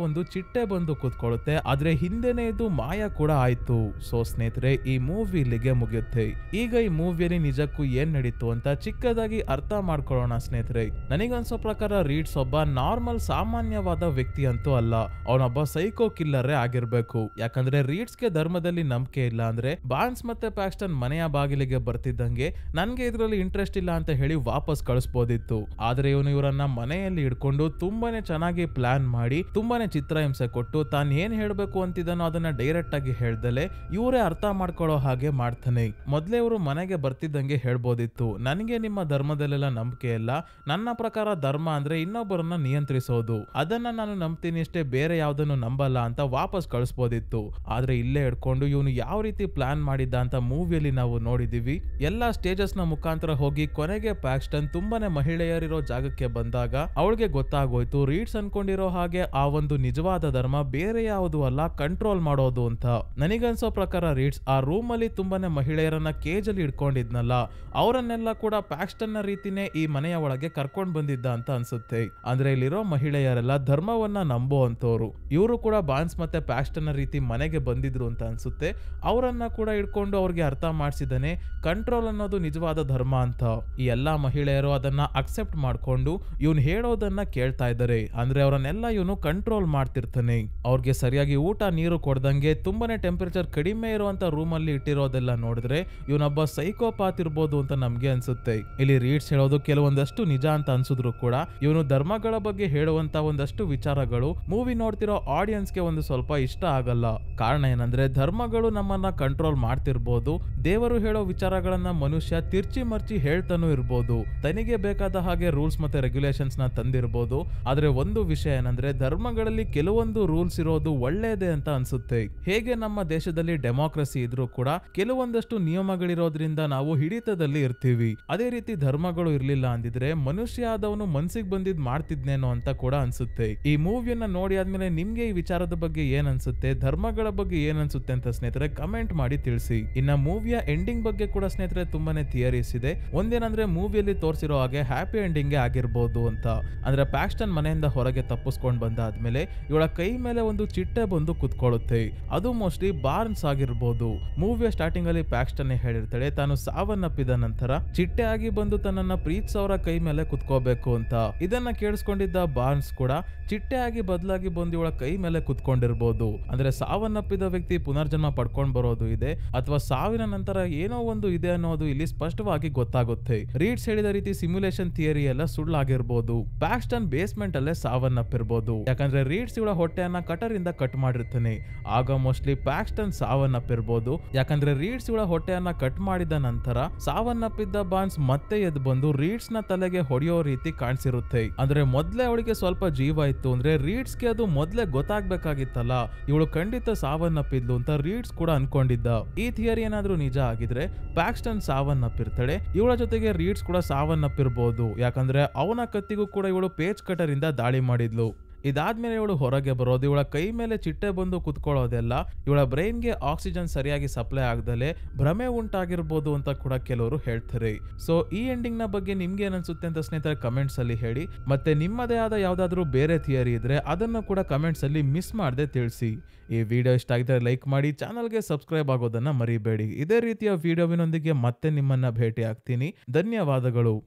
ಒಂದು ಚಿಟ್ಟೆ ಬಂದು ಕೂತ್ಕೊಳ್ಳುತ್ತೆ. ಆದ್ರೆ ಹಿಂದೆನೆ ಇದು ಮಾಯ ಕೂಡ ಆಯ್ತು. ಸೊ ಸ್ನೇಹಿತರೆ, ಈ ಮೂವಿ ಇಲ್ಲಿಗೆ ಮುಗಿಯುತ್ತೆ. ಈಗ ಈ ಮೂವಿಯಲ್ಲಿ ನಿಜಕ್ಕೂ ಏನ್ ನಡೀತು ಅಂತ ಚಿಕ್ಕದಾಗಿ ಅರ್ಥ ಮಾಡ್ಕೊಳ್ಳೋಣ ಸ್ನೇಹಿತರೆ. ನನಗನ್ಸೋ ಪ್ರಕಾರ ರೀಡ್ಸ್ ಒಬ್ಬ ನಾರ್ಮಲ್ ಸಾಮಾನ್ಯವಾದ ವ್ಯಕ್ತಿ ಅಂತೂ ಅಲ್ಲ, ಅವನೊಬ್ಬ ಸೈಕೋ ಕಿಲ್ಲರೇ ಆಗಿರ್ಬೇಕು. ಯಾಕಂದ್ರೆ ರೀಡ್ಸ್ ಗೆ ಧರ್ಮದಲ್ಲಿ ನಂಬಿಕೆ ಇಲ್ಲ ಅಂದ್ರೆ ಬಾರ್ನ್ಸ್ ಮತ್ತೆ ಪ್ಯಾಕ್ಸ್ಟನ್ ಮನೆಯ ಬಾಗಿಲಿಗೆ ಬರ್ತಿದ್ದಂಗೆ ನನ್ಗೆ ಇದ್ರಲ್ಲಿ ಇಂಟ್ರೆಸ್ಟ್ ಇಲ್ಲ ಅಂತ ಹೇಳಿ ವಾಪಸ್ ಕಳಿಸಬಹುದಿತ್ತು. ಆದ್ರೆ ಇವನು ಇವರನ್ನ ಮನೆಯಲ್ಲಿ ಇಟ್ಕೊಂಡು ತುಂಬಾನೇ ಚೆನ್ನಾಗಿ ಪ್ಲಾನ್ ಮಾಡಿ ತುಂಬಾನೇ ಚಿತ್ರಹಿಂಸೆ ಕೊಟ್ಟು ತಾನ್ ಏನ್ ಹೇಳ್ಬೇಕು ಅಂತಿದ್ದಾನೋ ಅದನ್ನ ಡೈರೆಕ್ಟ್ ಆಗಿ ಹೇಳ್ದಲೆ ಇವರೇ ಅರ್ಥ ಮಾಡ್ಕೊಳ್ಳೋ ಹಾಗೆ ಮಾಡ್ತಾನೆ. ಮೊದ್ಲೇ ಇವರು ಮನೆಗೆ ಬರ್ತಿದ್ದಂಗೆ ಹೇಳ್ಬೋದಿತ್ತು, ನನಗೆ ನಿಮ್ಮ ಧರ್ಮದಲ್ಲೆಲ್ಲ ನಂಬಿಕೆ ಇಲ್ಲ, ನನ್ನ ಪ್ರಕಾರ ಧರ್ಮ ಅಂದ್ರೆ ಇನ್ನೊಬ್ಬರನ್ನ ನಿಯಂತ್ರಿಸೋದು, ಅದನ್ನ ನಾನು ನಂಬ್ತೀನಿ ಅಷ್ಟೇ, ಬೇರೆ ಯಾವ್ದನ್ನು ನಂಬಲ್ಲ ಅಂತ ವಾಪಸ್ ಕಳಿಸ್ಬೋದಿತ್ತು. ಆದ್ರೆ ಇಲ್ಲೇ ಹಿಡ್ಕೊಂಡು ಇವನು ಯಾವ ರೀತಿ ಪ್ಲಾನ್ ಮಾಡಿದ್ದ ಅಂತ ಮೂವಿಯಲ್ಲಿ ನಾವು ನೋಡಿದೀವಿ. ಎಲ್ಲಾ ಸ್ಟೇಜಸ್ ನ ಮುಖಾಂತರ ಹೋಗಿ ಕೊನೆಗೆ ಪ್ಯಾಕ್ಸ್ಟನ್ ತುಂಬಾನೇ ಮಹಿಳೆಯರಿರೋ ಜಾಗಕ್ಕೆ ಬಂದಾಗ ಅವಳಿಗೆ ಗೊತ್ತಾಗೋಯ್ತು ರೀಡ್ಸ್ ಅನ್ಕೊಂಡಿರೋ ಹಾಗೆ ಆ ಒಂದು ನಿಜವಾದ ಧರ್ಮ ಬೇರೆ ಯಾವುದು ಅಲ್ಲ, ಕಂಟ್ರೋಲ್ ಮಾಡೋದು ಅಂತ. ನನಗನ್ಸೋ ಪ್ರಕಾರ ರೀಡ್ಸ್ ಆ ರೂಮ್ ಅಲ್ಲಿ ತುಂಬಾನೇ ಮಹಿಳೆಯರನ್ನ ಕೇಜ್ ಅಲ್ಲಿ ಇಟ್ಕೊಂಡಿದ್ನಲ್ಲ, ಅವರನ್ನೆಲ್ಲ ಕೂಡ ಪ್ಯಾಕ್ಸ್ಟನ್ ನ ರೀತಿನೇ ಈ ಮನೆಯ ಒಳಗೆ ಕರ್ಕೊಂಡ್ ಬಂದಿದ್ದ ಅಂತ ಅನ್ಸುತ್ತೆ. ಅಂದ್ರೆ ಇಲ್ಲಿರೋ ಮಹಿಳೆಯರೆಲ್ಲ ಧರ್ಮವನ್ನ ನಂಬೋ ಅಂತವ್ರು. ಇವರು ಕೂಡ ಬಾರ್ನ್ಸ್ ಮತ್ತೆ ಪ್ಯಾಕ್ಸ್ಟನ್ ನ ರೀತಿ ಮನೆಗೆ ಬಂದಿದ್ರು ಅಂತ ಅನ್ಸುತ್ತೆ. ಅವರನ್ನ ಕೂಡ ಇಟ್ಕೊಂಡು ಅವ್ರಿಗೆ ಅರ್ಥ ಮಾಡಿಸಿದಾನೆ ಕಂಟ್ರೋಲ್ ಅನ್ನೋದು ನಿಜವಾದ ಧರ್ಮ ಅಂತ. ಈ ಎಲ್ಲಾ ಮಹಿಳೆಯರು ಅದನ್ನ ಅಕ್ಸೆಪ್ಟ್ ಮಾಡ್ಕೊಂಡು ಇವನು ಹೇಳೋದನ್ನ ಕೇಳ್ತಾ ಇದ್ದಾರೆ. ಅಂದ್ರೆ ಅವರನ್ನೆಲ್ಲ ಇವನು ಕಂಟ್ರೋಲ್ ಮಾಡ್ತಿರ್ತಾನೆ. ಅವ್ರಿಗೆ ಸರಿಯಾಗಿ ಊಟ ನೀರು ಕೊಡ್ದಂಗೆ ತುಂಬಾನೇ ಟೆಂಪರೇಚರ್ ಕಡಿಮೆ ಇರುವಂತ ರೂಮ್ ಅಲ್ಲಿ ಇಟ್ಟಿರೋದೆಲ್ಲ ನೋಡಿದ್ರೆ ಇವನೊಬ್ಬ ಸೈಕೋಪಾತ್ ಇರ್ಬೋದು ಅಂತ ನಮ್ಗೆ ಅನ್ಸುತ್ತೆ. ಇಲ್ಲಿ ರೀಡ್ಸ್ ಹೇಳೋದು ಕೆಲವೊಂದಷ್ಟು ನಿಜ ಅಂತ ಅನ್ಸಿದ್ರು ಕೂಡ ಇವನು ಧರ್ಮಗಳ ಬಗ್ಗೆ ಹೇಳುವಂತ ಒಂದಷ್ಟು ವಿಚಾರಗಳು ಮೂವಿ ನೋಡ್ತಿರೋ ಆಡಿಯನ್ಸ್ ಗೆ ಒಂದು ಸ್ವಲ್ಪ ಇಷ್ಟ ಆಗಲ್ಲ. ಕಾರಣ ಏನಂದ್ರೆ ಧರ್ಮಗಳು ನಮ್ಮನ್ನ ಕಂಟ್ರೋಲ್ ಮಾಡ್ತಿರ್ಬೋದು, ದೇವರು ಹೇಳೋ ವಿಚಾರಗಳನ್ನ ಮನುಷ್ಯ ತಿರ್ಚಿ ಮರ್ಚಿ ಹೇಳ್ತಾನೂ ಇರ್ಬೋದು, ತನಿಗೆ ಬೇಕಾದ ಹಾಗೆ ರೂಲ್ಸ್ ಮತ್ತೆ ರೆಗ್ಯುಲೇಷನ್ಸ್ ನ ತಂದಿರ್ಬೋದು. ಆದ್ರೆ ಒಂದು ವಿಷಯ ಏನಂದ್ರೆ ಧರ್ಮಗಳಲ್ಲಿ ಕೆಲವೊಂದು ರೂಲ್ಸ್ ಇರೋದು ಒಳ್ಳೇದೇ ಅಂತ ಅನ್ಸುತ್ತೆ. ಹೇಗೆ ನಮ್ಮ ದೇಶದಲ್ಲಿ ಡೆಮೋಕ್ರಸಿ ಇದ್ರೂ ಕೂಡ ಕೆಲವೊಂದಷ್ಟು ನಿಯಮಗಳಿರೋದ್ರಿಂದ ನಾವು ಹಿಡಿತದಲ್ಲಿ ಇರ್ತೀವಿ. ಅದೇ ರೀತಿ ಧರ್ಮಗಳು ಇರ್ಲಿಲ್ಲ ಅಂದಿದ್ರೆ ಮನುಷ್ಯ ಆದವನು ಮನ್ಸಿಗೆ ಬಂದಿದ್ ಮಾಡ್ತಿದ್ನೇನೋ ಅಂತ ಕೂಡ ಅನ್ಸುತ್ತೆ. ಈ ಮೂವಿಯನ್ನ ನೋಡಿ ಆದ್ಮೇಲೆ ನಿಮ್ಗೆ ಈ ವಿಚಾರದ ಬಗ್ಗೆ ಏನ್ ಅನ್ಸುತ್ತೆ, ಧರ್ಮಗಳ ಬಗ್ಗೆ ಏನ್ ಅನ್ಸುತ್ತೆ ಅಂತ ಸ್ನೇಹಿತರೆ ಕಮೆಂಟ್ ಮಾಡಿ ತಿಳಿಸಿ. ಇನ್ನ ಮೂವಿಯ ಎಂಡಿಂಗ್ ಬಗ್ಗೆ ಕೂಡ ಸ್ನೇಹಿತರೆ ತುಂಬಾನೇ ಥಿಯರೀಸ್ ಇದೆ. ಒಂದೇನಂದ್ರೆ ಮೂವಿಯಲ್ಲಿ ತೋರಿಸಿರೋ ಹಾಗೆ ಹ್ಯಾಪಿ ಎಂಡಿಂಗ್ ಆಗಿರ್ಬೋದು ಅಂತ. ಅಂದ್ರೆ ಪ್ಯಾಕ್ಸ್ಟನ್ ಮನೆಯಿಂದ ಹೊರಗೆ ತಪ್ಪಿಸ್ಕೊಂಡ್ ಬಂದಾದ್ಮೇಲೆ ಇವಳ ಕೈ ಮೇಲೆ ಒಂದು ಚಿಟ್ಟೆ ಬಂದು ಕುತ್ಕೊಳ್ಳುತ್ತೆ. ಅದು ಮೋಸ್ಟ್ಲಿ ಬಾರ್ನ್ಸ್ ಆಗಿರ್ಬೋದು. ಮೂವಿಯ ಸ್ಟಾರ್ಟಿಂಗ್ ಅಲ್ಲಿ ಪ್ಯಾಕ್ಸ್ಟನ್ ಹೇಳಿರ್ತಾಳೆ ತಾನು ಸಾವನ್ನಪ್ಪಿದ ನಂತರ ಚಿಟ್ಟೆ ಆಗಿ ಬಂದು ತನ್ನನ್ನ ಪ್ರೀತಿಸೋರ ಕೈ ಮೇಲೆ ಕುತ್ಕೋಬೇಕು ಅಂತ. ಇದನ್ನ ಕೇಳಿಸ್ಕೊಂಡಿದ್ದ ಬಾರ್ನ್ಸ್ ಕೂಡ ಚಿಟ್ಟೆ ಆಗಿ ಬದಲಾಗಿ ಬಂದು ಇವಳ ಕೈ ಮೇಲೆ ಕುತ್ಕೊಂಡಿರ್ಬೋದು. ಅಂದ್ರೆ ಸಾವನ್ನಪ್ಪಿದ ವ್ಯಕ್ತಿ ಪುನರ್ಜನ್ಮ ಪಡ್ಕೊಂಡ್ ಬರೋದು ಇದೆ, ಅಥವಾ ಸಾವಿನ ದಿನ ನಂತರ ಏನೋ ಒಂದು ಇದೆ ಅನ್ನೋದು ಇಲ್ಲಿ ಸ್ಪಷ್ಟವಾಗಿ ಗೊತ್ತಾಗುತ್ತೆ. ರೀಡ್ಸ್ ಹೇಳಿದ ರೀತಿ ಸಿಮ್ಯುಲೇಷನ್ ಥಿಯರಿ ಎಲ್ಲ ಸುಳ್ಳಾಗಿರ್ಬೋದು. ಪ್ಯಾಕ್ಸ್ಟನ್ ಬೇಸ್ಮೆಂಟ್ ಅಲ್ಲೇ ಸಾವನ್ನಪ್ಪಿರ್ಬೋದು. ಯಾಕಂದ್ರೆ ರೀಡ್ಸ್ ಇವಳ ಹೊಟ್ಟೆಯನ್ನ ಕಟರ್ ಇಂದ ಕಟ್ ಮಾಡಿರ್ತಾನೆ. ಆಗ ಮೋಸ್ಟ್ಲಿ ಪ್ಯಾಕ್ಸ್ಟನ್ ಸಾವನ್ನಪ್ಪಿರ್ಬೋದು. ಯಾಕಂದ್ರೆ ರೀಡ್ಸ್ ಇವಳ ಹೊಟ್ಟೆಯನ್ನ ಕಟ್ ಮಾಡಿದ ನಂತರ ಸಾವನ್ನಪ್ಪಿದ್ದ ಬಾನ್ಸ್ ಮತ್ತೆ ಎದ್ದು ಬಂದು ರೀಡ್ಸ್ ನ ತಲೆಗೆ ಹೊಡೆಯೋ ರೀತಿ ಕಾಣಿಸಿರುತ್ತೆ. ಅಂದ್ರೆ ಮೊದ್ಲೇ ಅವಳಿಗೆ ಸ್ವಲ್ಪ ಜೀವ ಇತ್ತು ಅಂದ್ರೆ ರೀಡ್ಸ್ಗೆ ಅದು ಮೊದ್ಲೇ ಗೊತ್ತಾಗ್ಬೇಕಾಗಿತ್ತಲ್ಲ, ಇವಳು ಖಂಡಿತ ಸಾವನ್ನಪ್ಪಿದ್ಲು ಅಂತ ರೀಡ್ಸ್ ಕೂಡ ಅನ್ಕೊಂಡಿದ್ದ. ಈ ಥಿಯರಿ ಏನಾದ್ರೂ ನಿಜ ಆಗಿದ್ರೆ ಪ್ಯಾಕ್ಸ್ಟನ್ ಸಾವನ್ನಪ್ಪಿರ್ತಾಳೆ, ಇವಳ ಜೊತೆಗೆ ರೀಡ್ಸ್ ಕೂಡ ಸಾವನ್ನಪ್ಪಿರ್ಬೋದು. ಯಾಕಂದ್ರೆ ಅವನ ಕತ್ತಿಗೂ ಕೂಡ ಇವಳು ಪೇಜ್ ಕಟರ್ ಇಂದ ದಾಳಿ ಮಾಡಿದ್ಲು. ಇದಾದ್ಮೇಲೆ ಇವಳು ಹೊರಗೆ ಬರೋದು, ಇವಳ ಕೈ ಮೇಲೆ ಚಿಟ್ಟೆ ಬಂದು ಕುತ್ಕೊಳ್ಳೋದೆಲ್ಲ ಇವಳ ಬ್ರೈನ್ಗೆ ಆಕ್ಸಿಜನ್ ಸರಿಯಾಗಿ ಸಪ್ಲೈ ಆಗದಲೆ ಭ್ರಮೆ ಉಂಟಾಗಿರ್ಬೋದು ಅಂತ ಕೂಡ ಕೆಲವರು ಹೇಳ್ತಾರೆ. ಸೊ ಈ ಎಂಡಿಂಗ್ ನ ಬಗ್ಗೆ ನಿಮ್ಗೆ ಏನನ್ಸುತ್ತೆ ಅಂತ ಸ್ನೇಹಿತರೆ ಕಮೆಂಟ್ಸ್ ಅಲ್ಲಿ ಹೇಳಿ. ಮತ್ತೆ ನಿಮ್ಮದೇ ಆದ ಯಾವ್ದಾದ್ರು ಬೇರೆ ಥಿಯರಿ ಇದ್ರೆ ಅದನ್ನು ಕೂಡ ಕಮೆಂಟ್ಸ್ ಅಲ್ಲಿ ಮಿಸ್ ಮಾಡದೆ ತಿಳಿಸಿ. ಈ ವಿಡಿಯೋ ಇಷ್ಟ ಆಗಿದ್ರೆ ಲೈಕ್ ಮಾಡಿ, ಚಾನಲ್ಗೆ ಸಬ್ಸ್ಕ್ರೈಬ್ ಆಗೋದನ್ನ ಮರಿಬೇಡಿ. ಇದೇ ರೀತಿಯ ವಿಡಿಯೋವಿನೊಂದಿಗೆ ಮತ್ತೆ ನಿಮ್ಮನ್ನ ಭೇಟಿ ಆಗ್ತೀನಿ. ಧನ್ಯವಾದಗಳು.